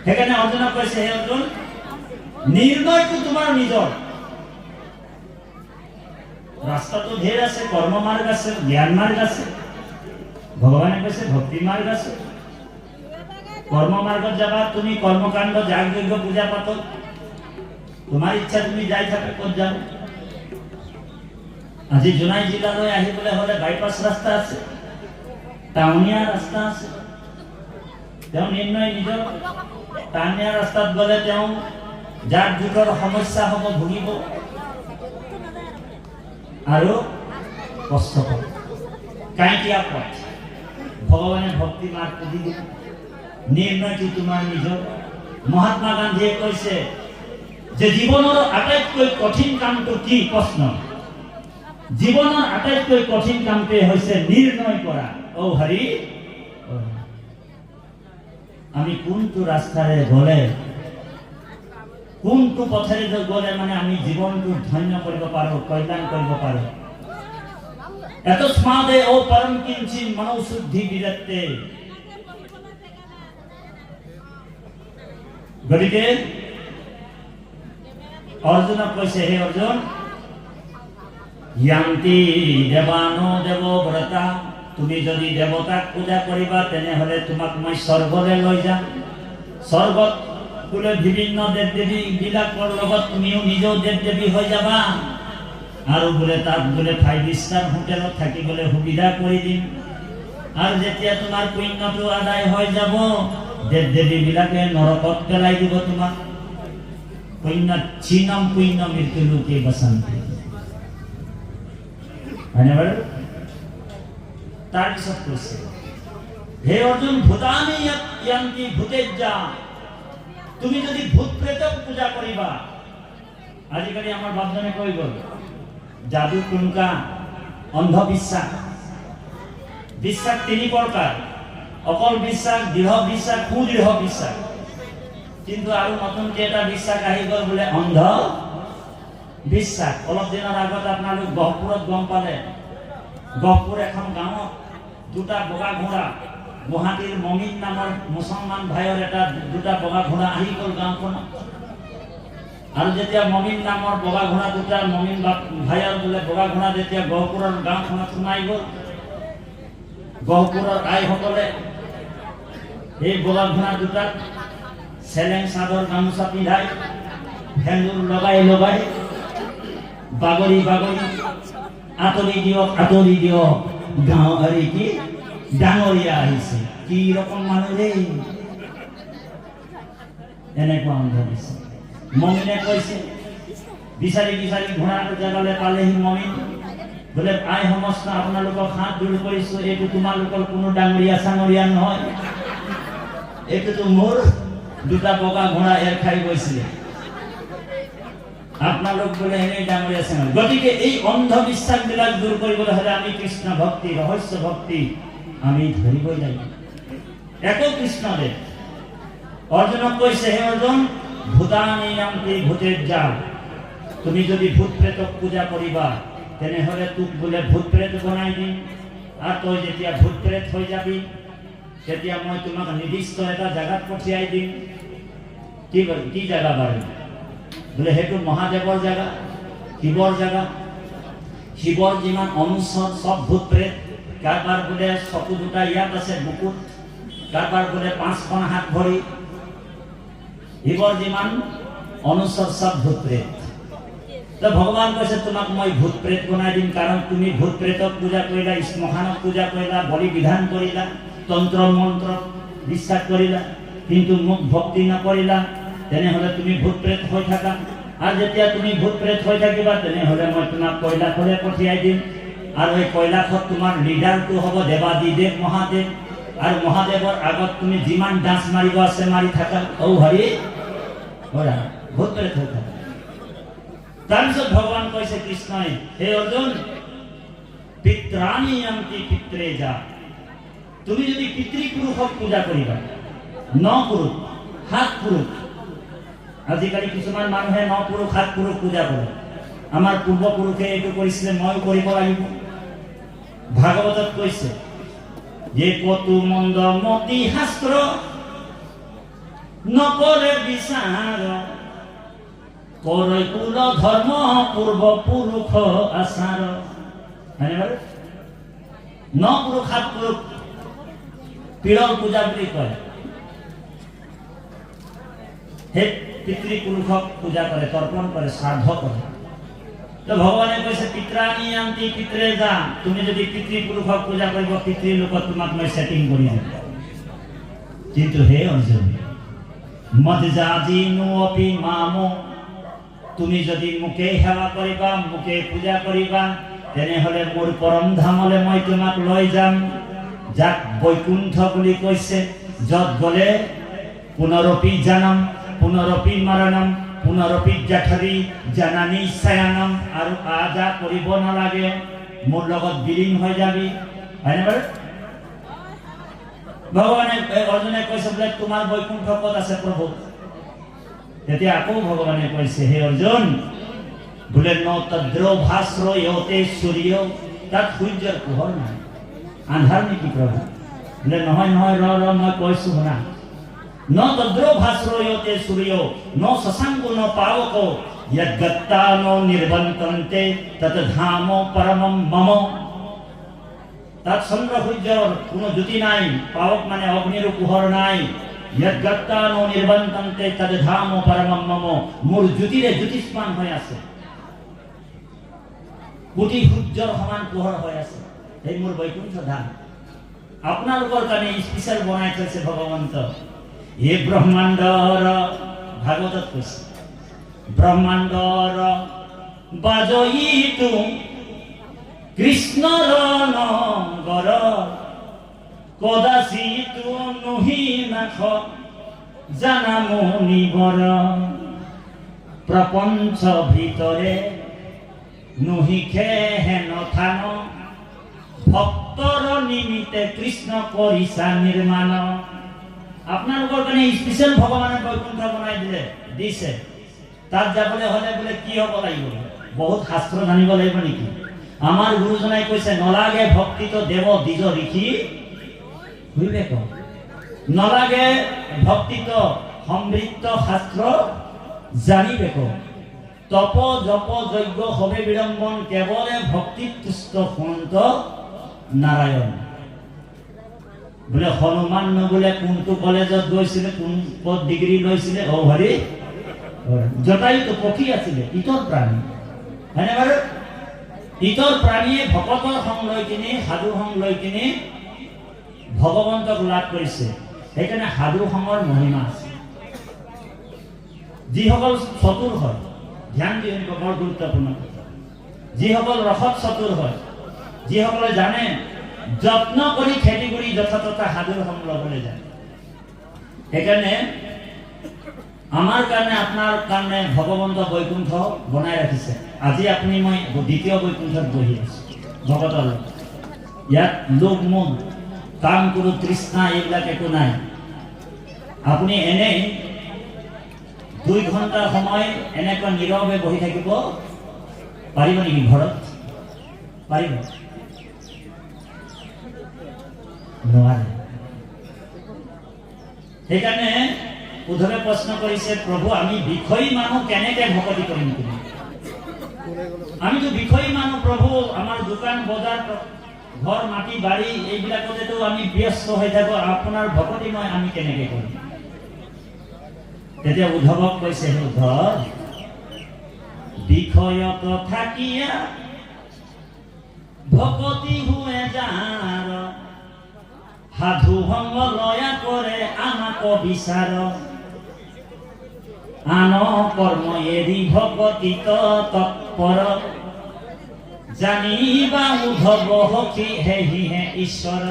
সেইকাৰণে অৰ্জুনক কৈছে, হে অৰ্জুন, নিৰ্ণয়টো তোমাৰ নিজৰ। ৰাস্তাটো ঢেৰ আছে, কৰ্ম মাৰ্গ আছে, জ্ঞান মাৰ্গ আছে। ভগৱানে কৈছে ভক্তি মাৰ্গ আছে। কৰ্ম মাৰ্গত যাবা তুমি, কৰ্মকাণ্ড যাগ যজ্ঞ পূজা পাতল, তোমাৰ ইচ্ছা তুমি যাই থাকা, ক'ত যাও। আজি জোনাই জিলালৈ আহিবলৈ হলে বাইপাছ ৰাস্তা আছে, টাউনীয়া ৰাস্তা আছে। তেওঁ নিৰ্ণয় নিজৰ। টাউনীয়া ৰাস্তাত গলে তেওঁ যাৰ যুগৰ সমস্যা হব, ভুগিব আৰু কষ্ট পাব। কাঁইটীয়া পথ। ভগৱানে ভক্তি মাৰ্গ দি দিব। নিৰ্ণয়টো তোমাৰ নিজৰ। মহাত্মা গান্ধীয়ে কৈছে যে জীৱনৰ আটাইতকৈ কঠিন কামটো কি? প্ৰশ্ন। জীৱনৰ আটাইতকৈ কঠিন কামটোৱে হৈছে নিৰ্ণয় কৰা। ও হৰি, আমি কোনটো ৰাস্তাৰে গলে, কোনটো পথেৰে গলে মানে আমি জীৱনটো ধন্য কৰিব পাৰো, কল্যাণ কৰিব পাৰো। এতস্মাদে ও পৰম কিঞ্চিন মনোশুদ্ধি বিৰত্তে। গতিকে অৰ্জুনক কৈছে, হে অৰ্জুন, য়ান্তি দেৱানো দেৱব্ৰতা, তুমি যদি দেৱতাক পূজা কৰিবা তেনেহলে তোমাক মই স্বৰ্গলৈ লৈ যাম। স্বৰ্গত বোলে বিভিন্ন দেৱ দেৱী বিলাকৰ লগত তুমিও নিজেও দেৱ দেৱী হৈ যাবা। আৰু বোলে তাত বোলে 5 ষ্টাৰ হোটেলত থাকিবলৈ সুবিধা কৰি দিম। আৰু যেতিয়া তোমাৰ পুণ্যটো আদায় হৈ যাব, দেৱ দেৱী বিলাকে নৰকত পেলাই দিব তোমাক। পুণ্য চিনম পুণ্য মৃত্যু লোকে বসন্তি। হয়নে বাৰু? তাৰপিছত কৈছে, হে অৰ্জুন, ভূতানি য়ান্তি ভূতেজ্জা, তুমি যদি ভূত প্ৰেতক পূজা কৰিবা। আজিকালি আমাৰ বাপজনে কৈ গ'ল যাদু টুনকা অন্ধবিশ্বাস। বিশ্বাস 3 প্ৰকাৰ, অকল বিশ্বাস, দৃঢ় বিশ্বাস, সুদৃঢ় বিশ্বাস। কিন্তু আৰু নতুনকৈ এটা বিশ্বাস আহি গ'ল বোলে অন্ধ বিশ্বাস। অলপ দিনৰ আগত আপোনালোক গহপুৰত গম পালে, গহপুৰ এখন গাঁৱত 2টা বগা ঘোঁৰা, গুৱাহাটীৰ মমিন নামৰ মুছলমান ভাইৰ এটা 2টা বগা ঘোঁৰা আহি গ'ল গাঁওখনত। আৰু যেতিয়া মমিন নামৰ বগা ঘোঁৰা 2টা মমিন ভাইৰ বোলে বগা ঘোঁৰা যেতিয়া গহপুৰৰ গাঁওখনত সোমাই গ'ল, গহপুৰৰ আইসকলে এই বগা ঘোঁৰা 2টাক চেলেং চাদৰ গামোচা পিন্ধাই, সেন্দুৰ লগাই লগাই, বাগৰি বাগৰি, আঁতৰি দিয়ক গাঁও আৰু কি ডাঙৰীয়া আহিছে। কি ৰকম মানুহ দেই, এনেকুৱা অন্ধবিশ্বাস। মমিনে কৈছে, বিচাৰি বিচাৰি ঘোঁৰাটো জেগালৈ পালেহি মমিন, বোলে আই সমস্ত আপোনালোকক হাত জোৰ কৰিছো, এইটো তোমালোকৰ কোনো ডাঙৰীয়া চাঙৰীয়া নহয়, এইটোতো মোৰ দুটা বগা ঘোঁৰা এৰ খাই গৈছিলে, আপোনালোক বোলে এনেই ডাঙৰীয়া চাঙৰীয়া। গতিকে এই অন্ধবিশ্বাসবিলাক দূৰ কৰিবলৈ হ'লে আমি কৃষ্ণ ভক্তি, ৰহস্য ভক্তি আমি ধৰিবই লাগিব। একো কৃষ্ণদেৱ অৰ্জুনক কৈছে, হে অৰ্জুন, ভূতানি নামটি ভূতেৰ যাও, তুমি যদি ভূত প্ৰেতক পূজা কৰিবা তেনেহলে তোক বোলে ভূত প্ৰেত বনাই দিম, আৰু তই যেতিয়া ভূত প্ৰেত হৈ যাবি তেতিয়া মই তোমাক নিৰ্দিষ্ট এটা জাগাত পঠিয়াই দিম। কি জাগা বাৰু? বোলে সেইটো মহাদেৱৰ জাগা, শিৱৰ জাগা। শিৱৰ যিমান অনুচৰ চব ভূত প্ৰেত, কাৰোবাৰ বোলে চকু দুটা ইয়াত আছে বুকুত, কাৰোবাৰ বোলে 5খন হাত ভৰি, শিৱৰ যিমান অনুচৰ চব ভূত প্ৰেত। তো ভগৱান কৈছে তোমাক মই ভূত প্ৰেত বনাই দিম, কাৰণ তুমি ভূত প্ৰেতক পূজা কৰিলা, শ্মশানক পূজা কৰিলা, বলি বিধান কৰিলা, তন্ত্ৰ মন্ত্ৰ বিশ্বাস কৰিলা, কিন্তু মোক ভক্তি নকৰিলা, তেনেহলে তুমি ভূত প্ৰেত হৈ থাকা। আৰু যেতিয়া তুমি ভূত প্ৰেত হৈ থাকিবা তেনেহলে মই তোমাক কৈলাশলৈ পঠিয়াই দিম, আৰু এই কৈলাশত তোমাৰ লিডাৰটো হ'ব দেৱাদিদেৱ মহাদেৱ, আৰু মহাদেৱৰ আগত তুমি যিমান ডান্স মাৰিব আছে মাৰি থাকা। ঔ হৰি ভূত প্ৰেত হৈ থাকা। তাৰপিছত ভগৱান কৈছে কৃষ্ণই, হে অৰ্জুন, পিত্ৰাণি অন্তি পিত্ৰে যা, তুমি যদি পিতৃপুৰুষক পূজা কৰিবা, ন পুৰুষ 7 পুৰুষ, আজিকালি কিছুমান মানুহে 9 পুৰুষ 7 পুৰুষ পূজা কৰে, আমাৰ পূৰ্বপুৰুষে এইটো কৰিছিলে, ময়ো কৰিব লাগিব। ভাগৱতত কৈছে যে কতু মন্দ মতি শাস্ত্ৰ নকৰে বিচাৰ, কৰে কুল ধৰ্ম পূৰ্বপুৰুষ আচাৰ। হয়নে বাৰু? 9 পুৰুষ 7 পুৰুষ পীৰৰ পূজা বুলি কয়, সেই পিতৃপুৰুষক পূজা কৰে, তৰ্পণ কৰে, শ্ৰাদ্ধ কৰে। তো ভগৱানে কৈছে পিত্ৰাণি অন্তি পিত্ৰে যা, তুমি যদি পিতৃপুৰুষক পূজা কৰিব, পিতৃলোকত তোমাক মই সেটিং কৰি দিম। কিন্তু হে অৰ্জুন, মদজাজিনো অপি মামো, তুমি যদি মোকে সেৱা কৰিবা, মোকে পূজা কৰিবা, তেনেহলে মোৰ পৰম ধামলৈ মই তোমাক লৈ যাম, যাক বৈকুণ্ঠ বুলি কৈছে, যত গলে পুনৰপি জনম পুনৰপি মৰণম পুনৰপি জঠৰি জননী শয়নম, আৰু আজা কৰিব নালাগে, মোৰ লগত বিলীন হৈ যাবি। হয়নে বাৰু? ভগৱানে অৰ্জুনে কৈছে বোলে তোমাৰ বৈকুণ্ঠ ক'ত আছে প্ৰভু? তেতিয়া আকৌ ভগৱানে কৈছে, হে অৰ্জুন, বোলে ন তদ্ৰ ভাস্ৰ ইয়তে সূৰ্য, তাত সূৰ্যৰ পোহৰ নাই, আন্ধাৰ নেকি প্ৰভু? বোলে নহয় নহয়, ৰ মই কৈছো শুনা, ন তদ্ৰ ভাস্ৰ ইয়তে সূৰ্য, ন শশাঙ্কো ন পাৱকো, যদ্গত্তা ন নিৰ্বন্তন্তে তত ধাম পৰমম মম। তাত চন্দ্ৰ সূৰ্যৰ কোনো জ্যোতি নাই, পাৱক মানে অগ্নিৰ পোহৰ নাই, যদ্গত্তা ন নিৰ্বন্তন্তে তত ধাম পৰমম মম, মোৰ জ্যোতিৰে জ্যোতিষ্মান হৈ আছে, কোটি সূৰ্যৰ সমান পোহৰ হৈ আছে, সেই মোৰ বৈকুণ্ঠ ধাম। আপোনালোকৰ কাৰণে স্পেচিয়েল বনাই থৈছে ভগৱন্ত। এই ব্ৰহ্মাণ্ডৰ, ভাগৱতত কৈছে, ব্ৰহ্মাণ্ডৰ বাজয়িতো কৃষ্ণৰ নগৰ, কদাচিত নহি নাখ জানা মুনিবৰ, প্ৰপঞ্চ ভিতৰে নহিখে হেন থান, ভক্তৰ নিমিত্তে কৃষ্ণ কৰিছা নিৰ্মাণ। আপোনালোকৰ কাৰণে স্পেচিয়েল ভগৱানে বৈকুণ্ঠ বনাই দিছে। তাত যাবলৈ হলে বোলে কি হ'ব লাগিব? বহুত শাস্ত্ৰ জানিব লাগিব নেকি? আমাৰ গুৰুজনাই কৈছে, নলাগে ভক্তিত দেৱ দ্বিজ ঋষি বিবেক, নলাগে ভক্তিত সমৃদ্ধ শাস্ত্ৰ জানিবেক, তপ জপ যজ্ঞ হবে বিড়ম্বন, কেৱলে ভক্তিত তুষ্ট সন্ত নাৰায়ণ। বোলে হনুমান বোলে কোনটো কলেজত গৈছিলে, কোন ক'ত ডিগ্ৰী লৈছিলে, ঔ হৰি জটায়ুতো পক্ষী আছিলে, ইতৰ প্ৰাণী। হয়নে বাৰু? ইতৰ প্ৰাণীয়ে ভকতৰ সং লৈ কিনি, সাধু সং লৈ কিনি ভগৱন্তক লাভ কৰিছে। সেইকাৰণে সাধু সংৰ মহিমা আছে। যিসকল চতুৰ হয়, ধ্যান দি বৰ গুৰুত্বপূৰ্ণ কথা, যিসকল ৰসত চতুৰ হয়, যিসকলে জানে যত্ন কৰি খেতি কৰি যথাযথ সাধুৰ সংগ ল'বলৈ যায়। সেইকাৰণে আমাৰ কাৰণে আপোনাৰ কাৰণে ভগৱন্ত বৈকুণ্ঠ বনাই ৰাখিছে। আজি আপুনি মই দ্বিতীয় বৈকুণ্ঠত বহি আছো ভকতৰ। ইয়াত লোভ মোহ কাম কৰো তৃষ্ণা এইবিলাক একো নাই। আপুনি এনেই 2 ঘণ্টা সময় এনেকৈ নীৰৱে বহি থাকিব পাৰিব নেকি ঘৰত? পাৰিব? নোৱাৰে। সেইকাৰণে উদ্ধৱে প্ৰশ্ন কৰিছে, প্ৰভু আমি বিষয়ী মানুহ কেনেকে ভকতি কৰিম? আমিতো বিষয়ী মানুহ প্ৰভু, আমাৰ দোকান বজাৰ ঘৰ মাটি বাৰী এইবিলাকতেতো আমি ব্যস্ত হৈ থাকো, আপোনাৰ ভকতি মই আমি কেনেকে কৰিম? তেতিয়া উদ্ধৱক কৈছে, উদ্ধৱ বিষয়ত থাকিয়া ভকতি হুৱে যাৰ, সাধু সংগ লয়া কৰে আমাক বিচাৰ, আন কৰ্ম এৰি ভকতিত তৎপৰ, জানিবা উদ্ধৱ সখী হেহিহে ঈশ্বৰ।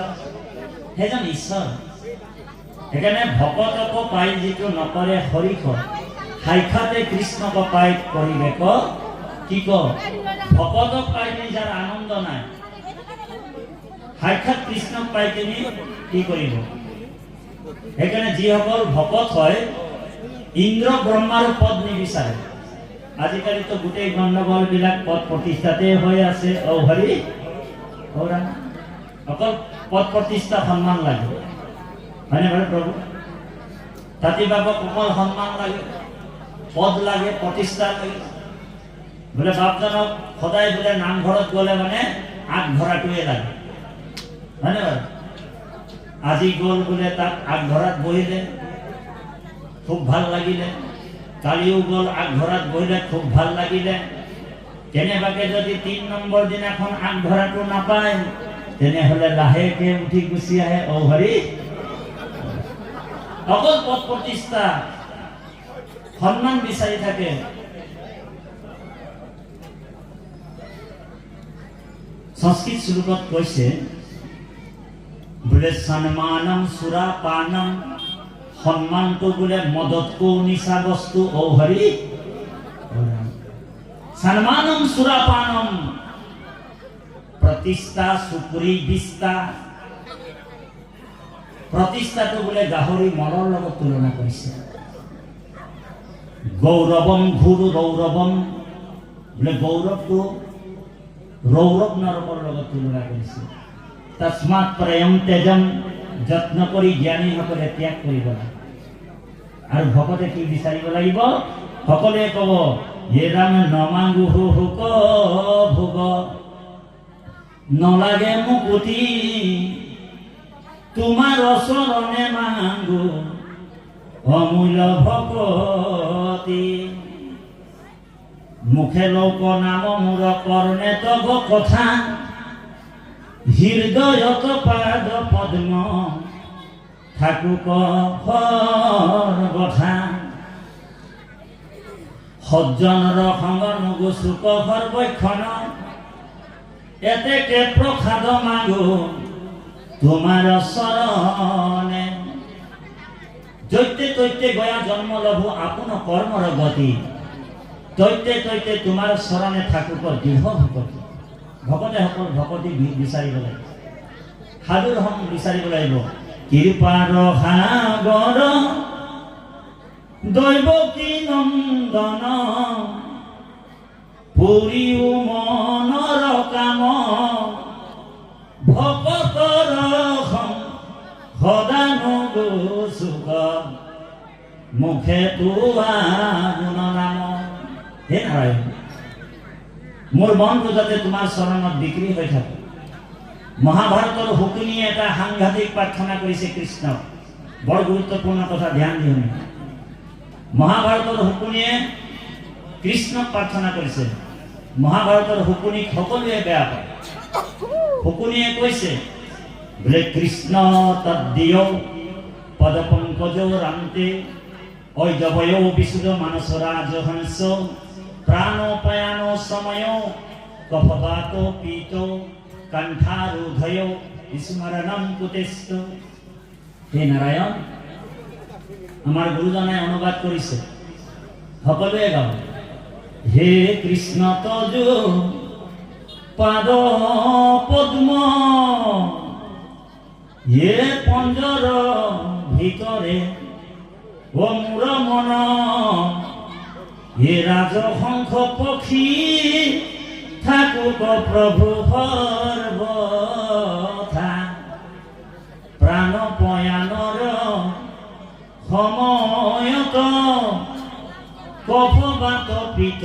সেইজন ঈশ্বৰ। সেইকাৰণে ভকতক পাই যিটো নকৰে হৰিক, সাক্ষাতে কৃষ্ণক পাই কৰিবে ক কি ক? ভকতক পাই কিনি যাৰ আনন্দ নাই, সাক্ষাৎ কৃষ্ণক পাই কিনি কি কৰিব? সেইকাৰণে যিসকল ভকত হয় ইন্দ্ৰ ব্ৰহ্মাৰ পদ নিবিচাৰে। আজিকালিতো গোটেই গণ্ডগোল বিলাক পদ প্ৰতিষ্ঠাতে হৈ আছে। ঔ হৰি অকল পদ প্ৰতিষ্ঠা সন্মান লাগে, হয়নে বাৰু প্ৰভু? তাতি বাবক অকল সন্মান লাগে, পদ লাগে, প্ৰতিষ্ঠা লাগে। বোলে বাপজনক সদায় বোলে নামঘৰত গ'লে মানে আগধৰাটোৱে লাগে, হয়নে বাৰু? আজি গ'ল বোলে তাত আগধৰাত বহিলে খুব ভাল লাগিলে, কালিও গ'ল আগধৰাত বহিলে খুব ভাল লাগিলে। কেনেবাকে যদি 3 নম্বৰ দিনাখন আগধৰাটো নাপায় তেনেহলে লাহেকে উঠি গুচি আহে। ঔ হৰি অকল পদ প্ৰতিষ্ঠা সন্মান বিচাৰি থাকে। সংস্কৃত শ্লোকত কৈছে বোলে সন্মানম সুৰাপানম, সন্মানটো বোলে মদতকো নিচা বস্তু। ঔ হৰি সন্মানম সুৰাপানম, প্ৰতিষ্ঠা সুপুৰি বিস্তা। প্ৰতিষ্ঠাটো বোলে গাহৰি মলৰ লগত তুলনা কৰিছে। গৌৰৱম ঘুৰু ৰৌৰৱম, বোলে গৌৰৱটো ৰৌৰৱ নৰকৰ লগত তুলনা কৰিছে। তস্মাৎ প্ৰেয়ম তেজম, যত্ন কৰি জ্ঞানীসকলে ত্যাগ কৰিব লাগে। আৰু ভকতে কি বিচাৰিব লাগিব? সকলোৱে কব হে ৰাম নমাংগু হুক ভোগ, নলাগে মুকুতি তোমাৰ চৰণে মাংগু অমূল্য ভকতি। মুখে লোক নাম মোৰ কৰ্ণে তব কথা, হৃদয়ত পাদ পদ্ম থাকুক সৰ্বথা। সজ্জনৰ সংগ নুগুচুক সৰ্বক্ষণ, এতেকে প্ৰসাদ মাগো তোমাৰ চৰণে। জৈতে তৈতে গয়া জন্ম লভু আপোন কৰ্মৰ গতি, তৈতে তৈতে তোমাৰ চৰণে থাকুক দৃঢ় ভকতি। ভকতে সকল ভকতি বিচাৰিব লাগিব, সাধুৰ সংগ বিচাৰিব লাগিব। কৃপাৰ সাগৰ দৈৱকী নন্দন, পুৰিও মনৰ কাম, ভকতৰ সদানুগুচুক, মুখে তোৱা গুণ নাম। হে নাৰায়ণ, মোৰ মনটো যাতে তোমাৰ চৰণত বিক্ৰী হৈ থাকে। মহাভাৰতৰ হুকুনিয়ে এটা সাংঘাতিক প্ৰাৰ্থনা কৰিছে কৃষ্ণক। বৰ গুৰুত্বপূৰ্ণ কথা, ধ্যান দিওঁ। মহাভাৰতৰ হুকুনিয়ে কৃষ্ণক প্ৰাৰ্থনা কৰিছে। মহাভাৰতৰ হুকুনিক সকলোৱে বেয়া পায়। হুকুনিয়ে কৈছে বোলে কৃষ্ণ তদ্দিয় পদ পংকজ ৰান্তে, ঐজবয় বিশুদ্ধ মানস ৰাজহংস, প্ৰাণোপায়ানো সময় কফবাত পীত কণ্ঠাৰুধয় স্মৰণম কুতেষ্ট। হে নাৰায়ণ, আমাৰ গুৰুজনাই অনুবাদ কৰিছে, সকলোৱে গাব। হে কৃষ্ণ তজু পাদ পদ্ম, হে পঞ্জৰ ভিতৰে ও মোৰ মন, হে ৰাজহংস পক্ষী থাকুক প্ৰভু সৰ্বথা, প্ৰাণ পয়ানৰ সময়ত কফবাত পিত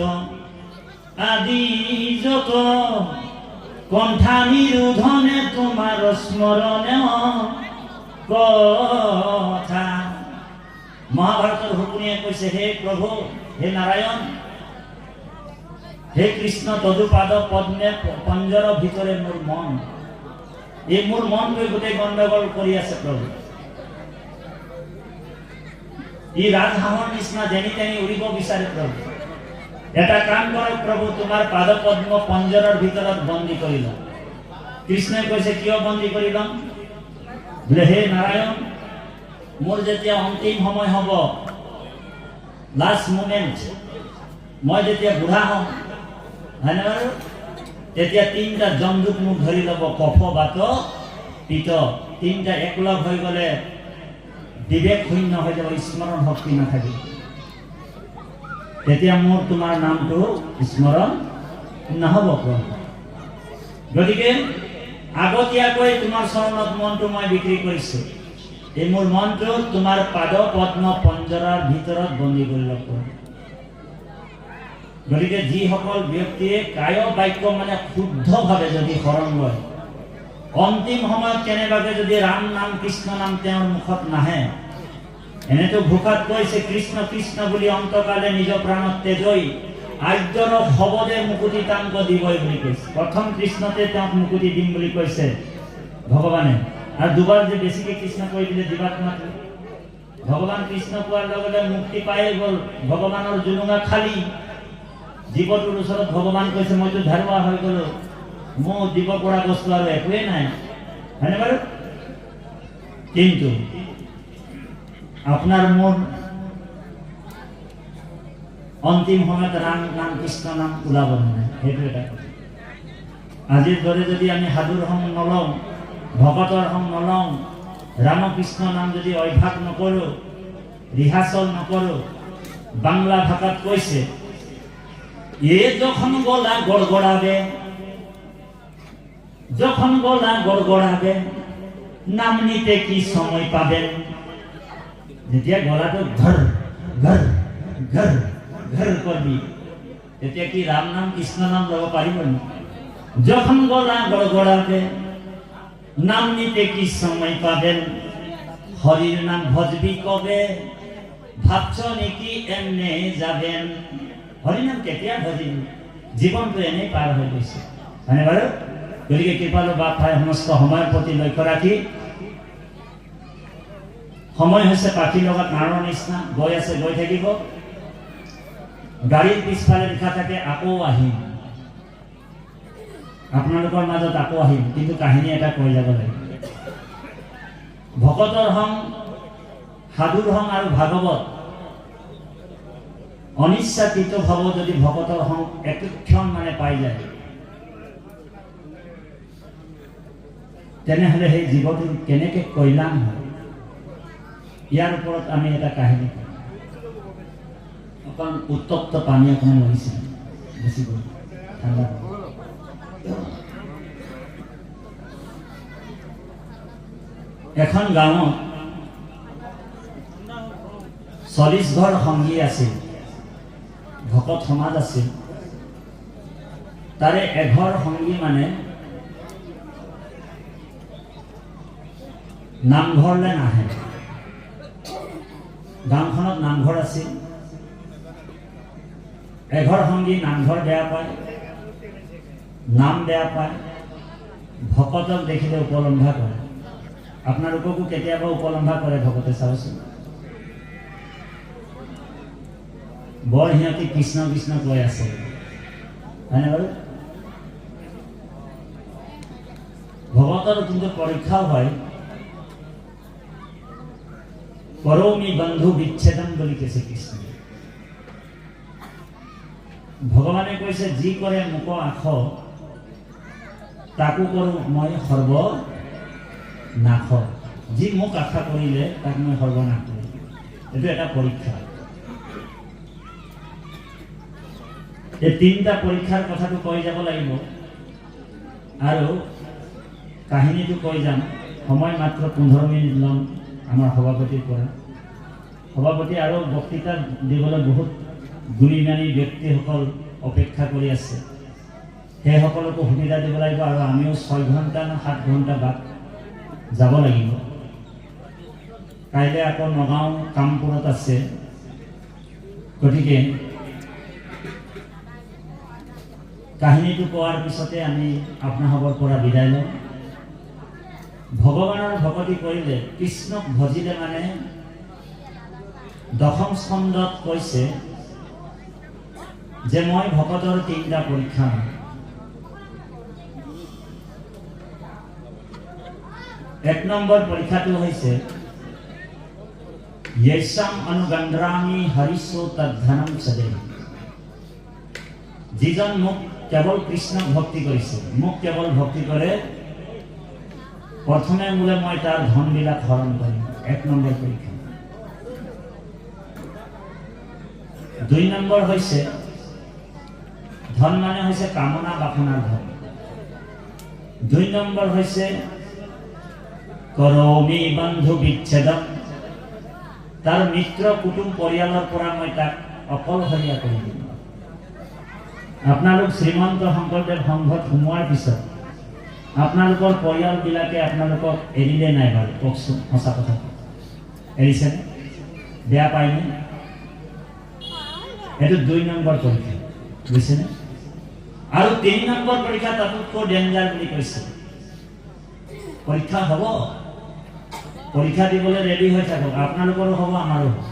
আদি যত, কণ্ঠা নিৰোধনে তোমাৰ স্মৰণীয় কথা। মহাভাৰতৰ শুকুনিয়ে কৈছে, হে প্ৰভু, হে নাৰায়ণ, হে কৃষ্ণ তদুপাদ পদ্মে পঞ্জৰ ভিতৰে মোৰ মন, এই মোৰ মনটোৱে গোটেই গণ্ডগোল কৰি আছে প্ৰভু। ই ৰাজহাঁহৰ নিচিনা যেনি তেনি উৰিব বিচাৰে প্ৰভু। এটা কাম কৰক প্ৰভু, তোমাৰ পাদ পদ্ম পঞ্জৰৰ ভিতৰত বন্দী কৰি লওঁ। কৃষ্ণই কৈছে, কিয় বন্দী কৰি ল'ম? বোলে হে নাৰায়ণ, মোৰ যেতিয়া অন্তিম সময় হ'ব, লাষ্ট মুমেণ্ট, মই যেতিয়া বুঢ়া হ'ম, হয়নে বাৰু, তেতিয়া তিনিটা জমদূত মোক ধৰি ল'ব, কফ বাত পিত। তিনিটা একলগ হৈ গ'লে বিবেক শূন্য হৈ যাব, স্মৰণ শক্তি নাথাকিব। তেতিয়া মোৰ তোমাৰ নামটো স্মৰণ নহ'ব প্ৰভু। গতিকে আগতীয়াকৈ তোমাৰ চৰণত মনটো মই বিক্ৰী কৰিছোঁ। এই মোৰ মনটো তোমাৰ পাদ পদ্ম পঞ্জৰাৰ ভিতৰত বন্দী কৰি লওক। গতিকে যিসকল ব্যক্তিয়ে কায় বাক্য মানে শুদ্ধভাৱে যদি শৰণ লয়, অন্তিম সময়ত কেনেবাকৈ যদি ৰাম নাম কৃষ্ণ নাম তেওঁৰ মুখত নাহে, এনেতো ঘোষাত কৈছে কৃষ্ণ কৃষ্ণ বুলি অন্তকালে নিজ প্ৰাণত তেজই, আদ্যৰ শবদে মুকুতি তাংক দিবই বুলি কৈছে। প্ৰথম কৃষ্ণতে তেওঁক মুকুতি দিম বুলি কৈছে ভগৱানে, আৰু দুবাৰ যে বেছিকৈ কৃষ্ণ কৈ দিলে জীৱাত্মাটো। ভগৱান কৃষ্ণ কোৱাৰ লগে লগে মুক্তি পাই গ'ল, ভগৱানৰ জুলুঙা খালী। জীৱটোৰ ওচৰত ভগৱান কৈছে, মইতো ধাৰুৱা হৈ গ'লো, মোৰ দিব পৰা বস্তু আৰু একোৱেই নাই, হয়নে বাৰু? কিন্তু আপোনাৰ মোৰ অন্তিম সময়ত ৰাম নাম কৃষ্ণ নাম ওলাব নাই, সেইটো এটা কথা। আজিৰ দৰে যদি আমি সাধুৰ সং নলওঁ, ভকতৰ সং নলওঁ, ৰামকৃষ্ণ নাম যদি অভ্যাস নকৰোঁ, ৰিহাৰ্চল নকৰোঁ, বাংলা ভাষাত কৈছে, এ যখন গলা গড়গড়াবে, যখন গলা গড়গড়াবে, নাম নিতে কি সময় পাবেন। যেতিয়া গলাটো ঘৰ ঘৰ ঘৰ ঘৰ কৰবি, তেতিয়া কি ৰাম নাম কৃষ্ণ নাম লব পাৰিব নি? যখন গলা গড়গড়াবে, নাম নিতে কি সময় পাবেন। হরির নাম ভজবি কবে, ভাবছ নেকি এমনে যাবেন। হরিনাম কেতিয়া ভজিম, জীৱনটো এনেই পাৰ হৈ গৈছে, হয়নে বাৰু? গতিকে কৃপালু বাপ ভাই সমস্ত সময়ৰ প্ৰতি লক্ষ্য ৰাখি, সময় হৈছে পাখি লগা কাঁড়ৰ নিচিনা, গৈ আছে গৈ থাকিব। গাড়ীৰ পিছফালে লিখা থাকে আকৌ আহিম, আপোনালোকৰ মাজত আকৌ আহিম, কিন্তু কাহিনী এটা কৈ যাব লাগিব। ভকতৰ সং, সাধুৰ সং আৰু ভাগৱত অনিচ্ছাকৃত ভাৱ যদি ভকতৰ সং একক্ষণ মানে পাই যায়, তেনেহ'লে সেই জীৱটোৰ কেনেকৈ কল্যাণ হয়, ইয়াৰ ওপৰত আমি এটা কাহিনী কওঁ। অকণ উত্তপ্ত পানী অকণমান লাগিছে, বেছি ঠাণ্ডা। এখন গাঁৱত 40 ঘৰ সংগী আছিল, ভকত সমাজ আছিল। তাৰে এঘৰ সংগী মানে নামঘৰলৈ নাহে। গাঁওখনত নামঘৰ আছিল, এঘৰ সংগী নামঘৰ বেয়া পায়, নাম বেয়া পায়, ভকতক দেখিলে উপলম্ভা কৰে। আপোনালোককো কেতিয়াবা উপলম্ভা কৰে ভকতে, চাবচোন। বৰ সিহঁতি কৃষ্ণ কৃষ্ণ কৈ আছে, হয়নে বাৰু? ভকতৰ কিন্তু পৰীক্ষাও হয়। কৰৌমি বন্ধু বিচ্ছেদম বুলি কৈছে কৃষ্ণ। ভগৱানে কৈছে যি কৰে মোক আশ তাকো কৰোঁ মই সৰ্বনাশ। যি মোক আশা কৰিলে তাক মই সৰ্বনাশ কৰিম। এইটো এটা পৰীক্ষা। এই তিনিটা পৰীক্ষাৰ কথাটো কৈ যাব লাগিব আৰু কাহিনীটো কৈ যাম। সময় মাত্ৰ 15 মিনিট ল'ম আমাৰ সভাপতিৰ পৰা। সভাপতি আৰু বক্তৃতা দিবলৈ বহুত গুণী জ্ঞানী ব্যক্তিসকল অপেক্ষা কৰি আছে। সেইসকলকো সুবিধা দিব লাগিব আৰু আমিও 6 ঘণ্টা না 7 ঘণ্টা বাট যাব লাগিব। কাইলৈ আকৌ নগাঁও কামপুৰত আছে। গতিকে কাহিনীটো কোৱাৰ পিছতে আমি আপোনালোকৰ পৰা বিদায় লওঁ। ভগৱানৰ ভকতি কৰিলে, কৃষ্ণক ভজিলে মানে 10ম স্কন্ধত কৈছে যে মই ভকতৰ 3টা পৰীক্ষা লম। 1 নম্বৰ পৰীক্ষাটো হৈছে য়েশাম অনুগন্ধ্ৰামি হৰিষো তদ্ধনম সদেহ। যিজন মোক কেৱল কৃষ্ণক ভক্তি কৰিছে, মোক কেৱল ভক্তি কৰে, প্ৰথমে বোলে মই তাৰ ধনবিলাক হৰণ কৰিম। 1 নম্বৰ পৰীক্ষা। 2 নম্বৰ হৈছে ধন মানে হৈছে কামনা বাসনাৰ ধন। 2 নম্বৰ হৈছে কৰৌমি বন্ধু বিচ্ছেদম। তাৰ মিত্ৰ কুটুম পৰিয়ালৰ পৰা মই তাক অকলশৰীয়া কৰি দিম। আপোনালোক শ্ৰীমন্ত শংকৰদেৱ সংঘত সোমোৱাৰ পিছত আপোনালোকৰ পৰিয়ালবিলাকে আপোনালোকক এৰিলে নাই বাৰু? কওকচোন, সঁচা কথা এৰিছেনে? বেয়া পায়নে? এইটো 2 নম্বৰ পৰীক্ষা, বুজিছেনে? আৰু 3 নম্বৰ পৰীক্ষা তাতোতকৈ ডেঞ্জাৰ বুলি কৈছে। পৰীক্ষা হ'ব, পৰীক্ষা দিবলৈ ৰেডি হৈ থাকক। আপোনালোকৰো হ'ব, আমাৰো হ'ব।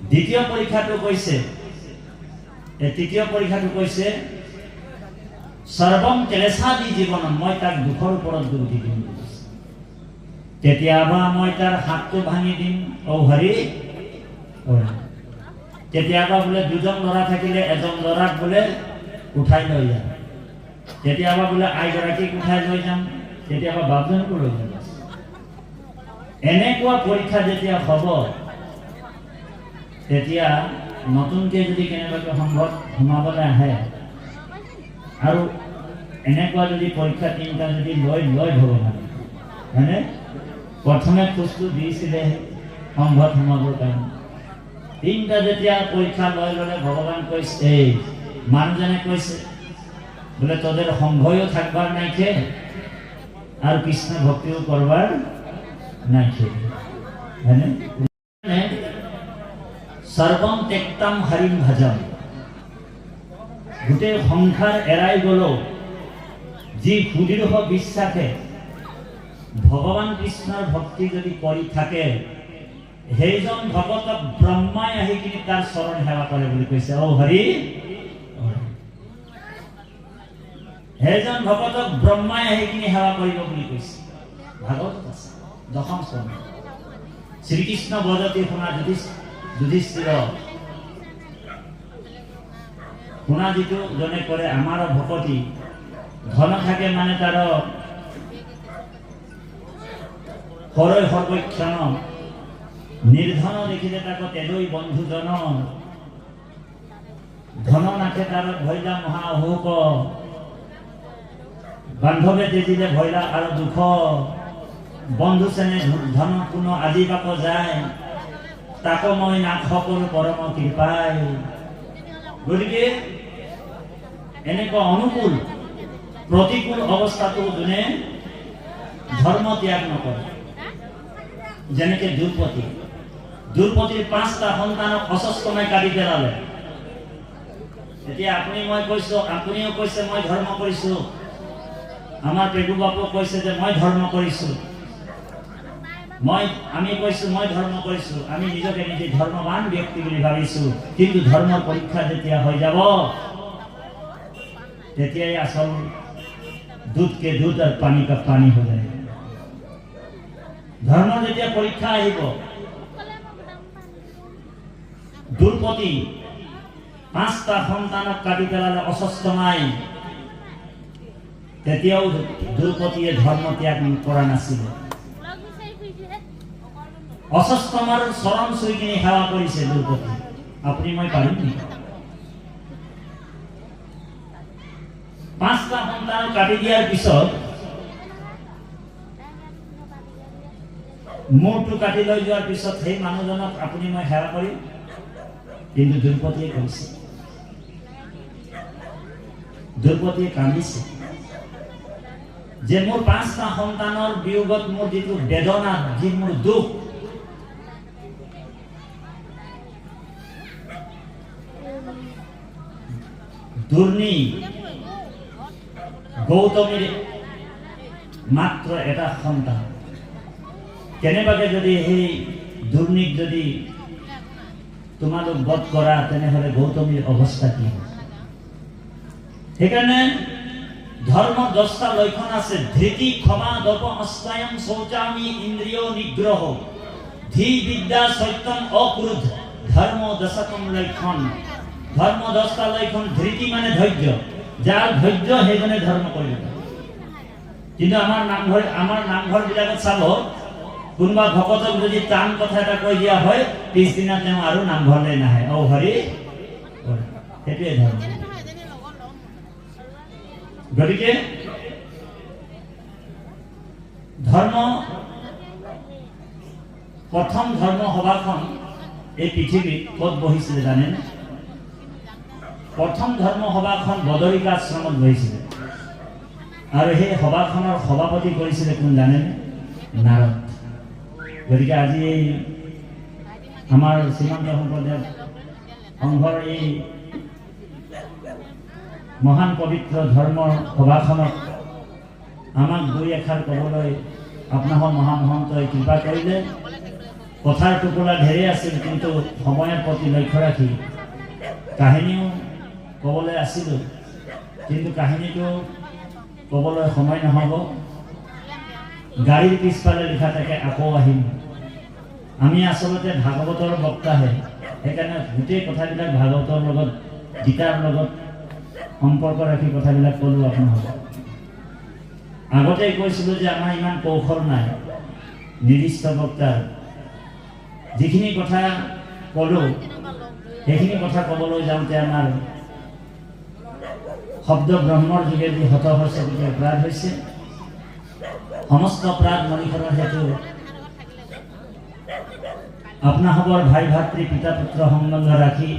দ্বিতীয় পৰীক্ষাটো কৈছে, এই তৃতীয় পৰীক্ষাটো কৈছে সৰ্বম ক্লেশাদি জীৱনম। মই তাক দুখৰ ওপৰত দুৰ্গতি দিম। কেতিয়াবা মই তাৰ হাতটো ভাঙি দিম। ঔ হৰি। কেতিয়াবা বোলে 2জন ল'ৰা থাকিলে এজন ল'ৰাক বোলে উঠাই লৈ যাম। কেতিয়াবা বোলে আইগৰাকীক উঠাই লৈ যাম, কেতিয়াবা বাপজনকো লৈ যাম। এনেকুৱা পৰীক্ষা যেতিয়া হ'ব, তেতিয়া নতুনকৈ যদি কেনেবাকৈ সংঘত সোমাবলৈ আহে আৰু এনেকুৱা যদি পৰীক্ষা 3টা যদি লয় ভগৱান, হয়নে? প্ৰথমে খোজটো দিছিলে সংঘত সোমাবৰ কাৰণে। 3টা যেতিয়া পৰীক্ষা লৈ ল'লে ভগৱান কৈছে, এই মানুহজনে কৈছে বোলে তোদের সংঘয়ও থাকবার নাইকে আর কৃষ্ণ ভক্তিও করবার নাইকে, হয়নে? সর্বম ত্যক্তম হরিম ভজম। গোটেই সংসাৰ এৰাই গ'লেও যি সুদৃঢ় বিশ্বাসে ভগৱান কৃষ্ণৰ ভক্তি যদি কৰি থাকে, সেইজন ভকতক ব্ৰহ্মাই আহি কিনি তাৰ চৰণ সেৱা কৰে বুলি কৈছে। ঔ হৰি। সেইজন ভকতক ব্ৰহ্মাই আহি কিনি সেৱা কৰিব বুলি কৈছে। ভাগৱতত আছে 10ম স্কন্ধ। শ্ৰীকৃষ্ণ বদতি শুনা যুধিষ্ঠিৰ শুনা যিটো জনে কৰে আমাৰ ভকতি। ধন থাকে মানে তাৰ হৰৈ সৰ্বক্ষণ, নির্ধন দেখিলে তাকে তেজই বন্ধুজন, ধন নাথে তার ভৈলা মহা অহোক, বান্ধবে তেজিলে ভৈলা আর দুঃখ, বন্ধু সেনে ধন কোনো আজীবাক যায়, তাক মই নাশ কৰো পৰম কৃপাই। গতিকে এনেকুৱা অনুকূল প্ৰতিকূল অৱস্থাটো যোনে ধৰ্ম ত্যাগ নকৰে, যেনেকে দ্ৰুপদীৰ 5টা সন্তানক অস্বস্থময় কাটি পেলালে। এতিয়া আপুনি মই কৈছো, আপুনিও কৈছে মই ধৰ্ম কৰিছো, আমাৰ পেগু বাপু কৈছে যে মই ধৰ্ম কৰিছো, আমি কৈছো মই ধৰ্ম কৰিছো। আমি নিজকে নিজে ধৰ্মৱান ব্যক্তি বুলি ভাবিছো, কিন্তু ধৰ্মৰ পৰীক্ষা যেতিয়া হৈ যাব তেতিয়াই আচল दूध के दूध और पानी का पानी हो जाए। धर्म जेतिया परीक्षा आहिब द्रौपदी पांचटा सन्तानक काटि पेलाले अशस्तमाई तेতিয়াও द्रौपदीয়ে धर्म त्याग কৰা নাছিল। অশস্তমাৰ চৰণ চুই কিনি সেৱা কৰিছে দ্ৰৌপদী। আপুনি মই পাৰিম নেকি? পাঁচটা সন্তান কাটি দিয়াৰ পিছত মূৰটো কাটি লৈ যোৱাৰ পিছত সেই মানুহজনক আপুনি মই সেৱা কৰিম, কিন্তু দ্ৰৌপদীয়ে কৈছে, দ্ৰৌপদীয়ে কান্দিছে যে মোৰ পাঁচটা সন্তানৰ বিয়োগত মোৰ যিটো বেদনা, যি মোৰ দুখ, দুৰ্নী গৌতমীৰ মাত্ৰ এটা সন্তান, কেনেবাকে যদি সেই দুৰ্নীক যদি তোমালোক বধ কৰা তেনেহলে গৌতমীৰ অৱস্থা কি হ'ব? সেইকাৰণে ধর্ম 10টা লক্ষণ আছে। ধৃতি, ক্ষমা, দপ, অস্তায়ম, শৌচামি, ইন্দ্রিয় নিগ্রহ, ধী, বিদ্যা, সত্যম, অক্রোধ। ধর্ম 10ম লক্ষণ। ধর্ম 10টা লক্ষণ। ধৃতি মানে ধৈর্য, যার ধৈর্য সেইজনে ধর্ম কৰিব। কিন্তু আমাৰ নামঘৰ বিলাকত চাব, কোনোবা ভকতক যদি টান কথা এটা কৈ দিয়া হয়, পিছদিনা তেওঁ আৰু নামঘৰলৈ নাহে। ও হৰি, সেইটোৱে ধৰ্ম। গতিকে ধৰ্ম, প্ৰথম ধৰ্ম সভাখন এই পৃথিৱীত ক'ত বহিছিলে জানেনে? প্ৰথম ধৰ্ম সভাখন বদৰিকা আশ্ৰমত বহিছিলে, আৰু সেই সভাখনৰ সভাপতি কৰিছিলে কোন জানেনে? নাৰদ। গতিকে আজি এই আমাৰ শ্ৰীমন্ত শংকৰদেৱ সংঘৰ এই মহান পবিত্ৰ ধৰ্মৰ সভাখনত আমাক দুই এষাৰ ক'বলৈ আপোনালোকৰ মহামহন্তই কৃপা কৰিলে। কথাৰ টুকুৰা ঢেৰ আছিল, কিন্তু সময়ৰ প্ৰতি লক্ষ্য ৰাখি কাহিনীও ক'বলৈ আছিলোঁ, কিন্তু কাহিনীটো ক'বলৈ সময় নহ'ব। গাড়ীৰ পিছফালে লিখা থাকে আকৌ আহিম। আমি আচলতে ভাগৱতৰ বক্তাহে, সেইকাৰণে গোটেই কথাবিলাক ভাগৱতৰ লগত, গীতাৰ লগত সম্পৰ্ক ৰাখি কথাবিলাক ক'লোঁ আপোনালোকক। আগতে কৈছিলোঁ যে আমাৰ ইমান কৌশল নাই নিৰ্দিষ্ট বক্তাৰ। যিখিনি কথা ক'লোঁ সেইখিনি কথা ক'বলৈ যাওঁতে আমাৰ শব্দ ব্ৰহ্মৰ যোগেদি হতহস্য অপৰাধ হৈছে। সমস্ত প্ৰাণ মণিখনৰ হেতু আপোনাসৱৰ ভাই ভাতৃ পিতা পুত্ৰ সম্বন্ধ ৰাখি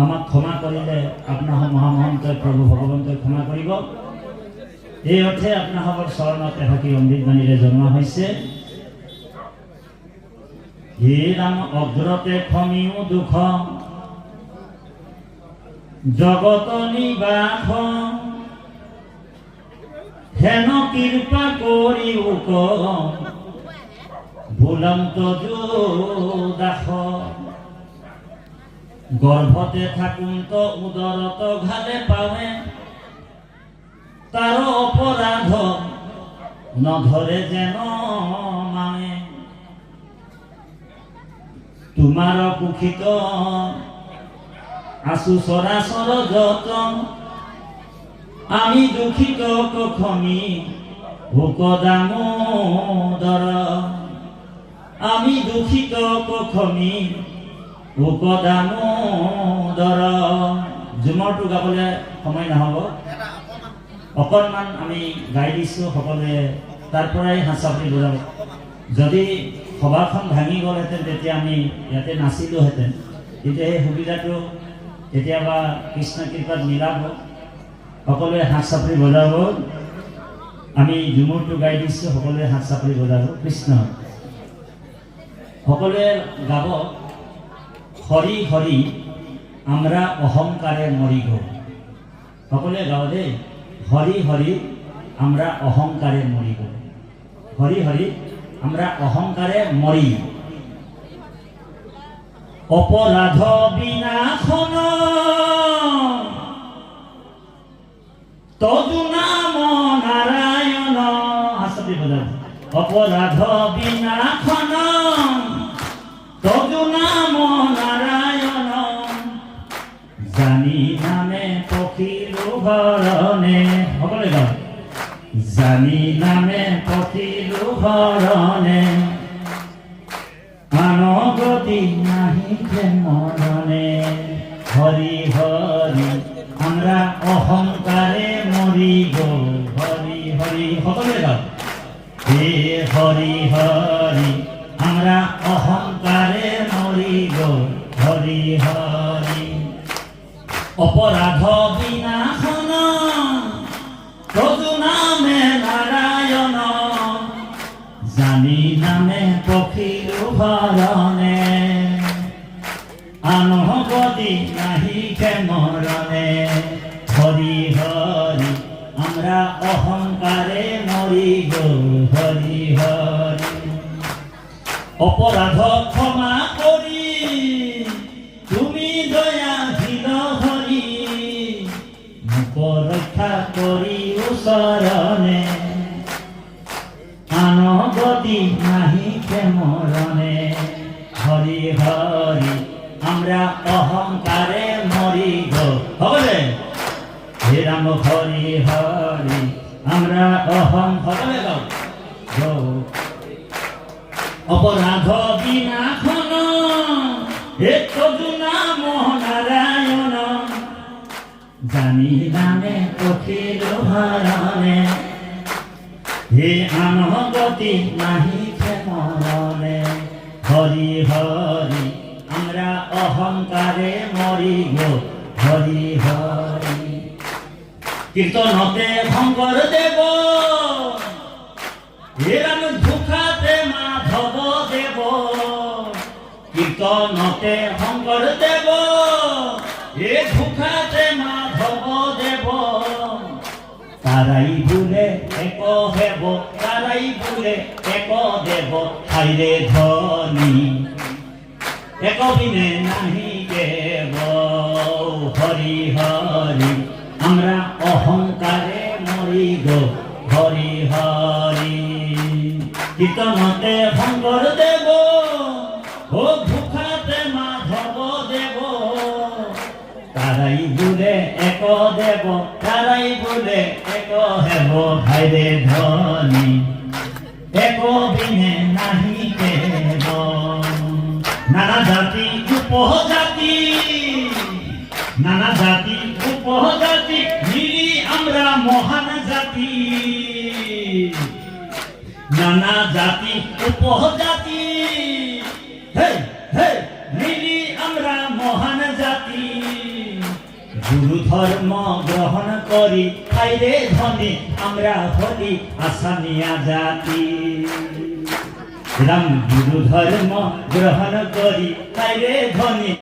আমাক ক্ষমা কৰিলে আপোনাসৱ মহামহন্তই প্ৰভু ভগৱন্তই ক্ষমা কৰিব। এই অৰ্থে আপোনাসৱৰ চৰণত এফাকি অমৃত বাণীৰে জনোৱা হৈছে। হে ৰাম অগ্ৰতে ক্ষমিও দুখ, জগত নিবাস, হেন কৃপা কৰি উক ভুলন্ত দাস। গর্ভতে থাকুন্ত উদরত ঘালে পাবে, তার অপরাধ নধরে যেন মানে। তোমার কুখিত আসু সরাসর যত, আমি দুঃখিত কখনি ভোক দামোদর। আমি দুঃখিত কখনি ভোক দামোদর। ঝুমৰটো গাবলৈ সময় নহ'ব, অকণমান আমি গাই দিছোঁ, সকলোৱে তাৰ পৰাই হাঁচাপৰি বজাব। যদি সভাখন ভাঙি গ'লহেঁতেন তেতিয়া আমি ইয়াতে নাচিলোহেঁতেন, কিন্তু সেই সুবিধাটো কেতিয়াবা কৃষ্ণ কৃপাত মিলাব। সকলোৱে হাত চাপৰি বজাব। আমি ঝুমৰটো গাই দিছোঁ, সকলোৱে হাত চাপৰি বজাব। কৃষ্ণ সকলোৱে গাব। হরি হরি আমরা অহংকারে মরি গো। সকলে গাও দে। হরি হরি আমরা অহংকারে মরি গো। হরি হরি আমরা অহংকারে মরি। অপরাধ বিনাশন তদু নাম অপরাধ বিনাশন তজু নাম নারায়ণ জানি নামে পখিলু ভৰণে সকলোৱে গাওক জানি নামে পখিলু ভৰণে আনগতি নাহিছে মননে হৰি হৰি আমৰা অহংকাৰে মৰি গো হৰি হৰি সকলোৱে গাওক হে হৰি হৰি আমৰা অহংকাৰে মৰি গো হৰি হৰি অপৰাধ বিনাশন তজু নামে নাৰায়ণ জানি নামে পখিলু ভৰণে আনগতি নাহিকে মরণে হরি হরি আমরা অহংকারে মরি গো হরি হরি অপরাধ ক্ষমা করি তুমি দয়াশীল হরি মুখ রক্ষা করি ওচৰণে আনগতি নাহিকে মরণে হরি হরি আমরা অহংকারে মরি গো সকলে হে রাম হরি হরি আমরা সকলে গাও অপরাধ বিনাশন হে তজু নাম নারায়ণ জানি নামে পখিলু ভৰণে হে আনগতি নাহিছে মৰণে হৰি হৰি আমৰা অহংকাৰে মৰি গো হৰি হৰি কীৰ্তনতে শংকৰ দেৱ হে ৰাম ধুখাতে মাধৱ দেৱ কীৰ্তনতে শংকৰ দেৱ হে ধুখাতে মাধৱ দেৱ তারাই ভুলে এক হেব তারাই ভুলে এক দেব খাইরে ধনী এক বিনে নাহি দেব হরি হরি আমরা অহংকারে মরি গো হরি হরি কীর্তনতে শংকৰ দেৱ ও ভুখাতে মাধৱ দেৱ তারাই ভুলে এক দেব তারাই ভুলে এক হেব ভাইরে ধনী এক বিনে নাহি দেব নানা জাতি উপজাতি নানা জাতি উপজাতি মিলি আমরা মহান জাতি নানা জাতি উপজাতি হে হে মিলি আমরা মহান জাতি গুরু ধর্ম গ্রহণ করি খাইরে ধনী আমরা হলি আসামিয়া জাতি রাম গুরু ধর্ম গ্রহণ করি খাইরে ধনী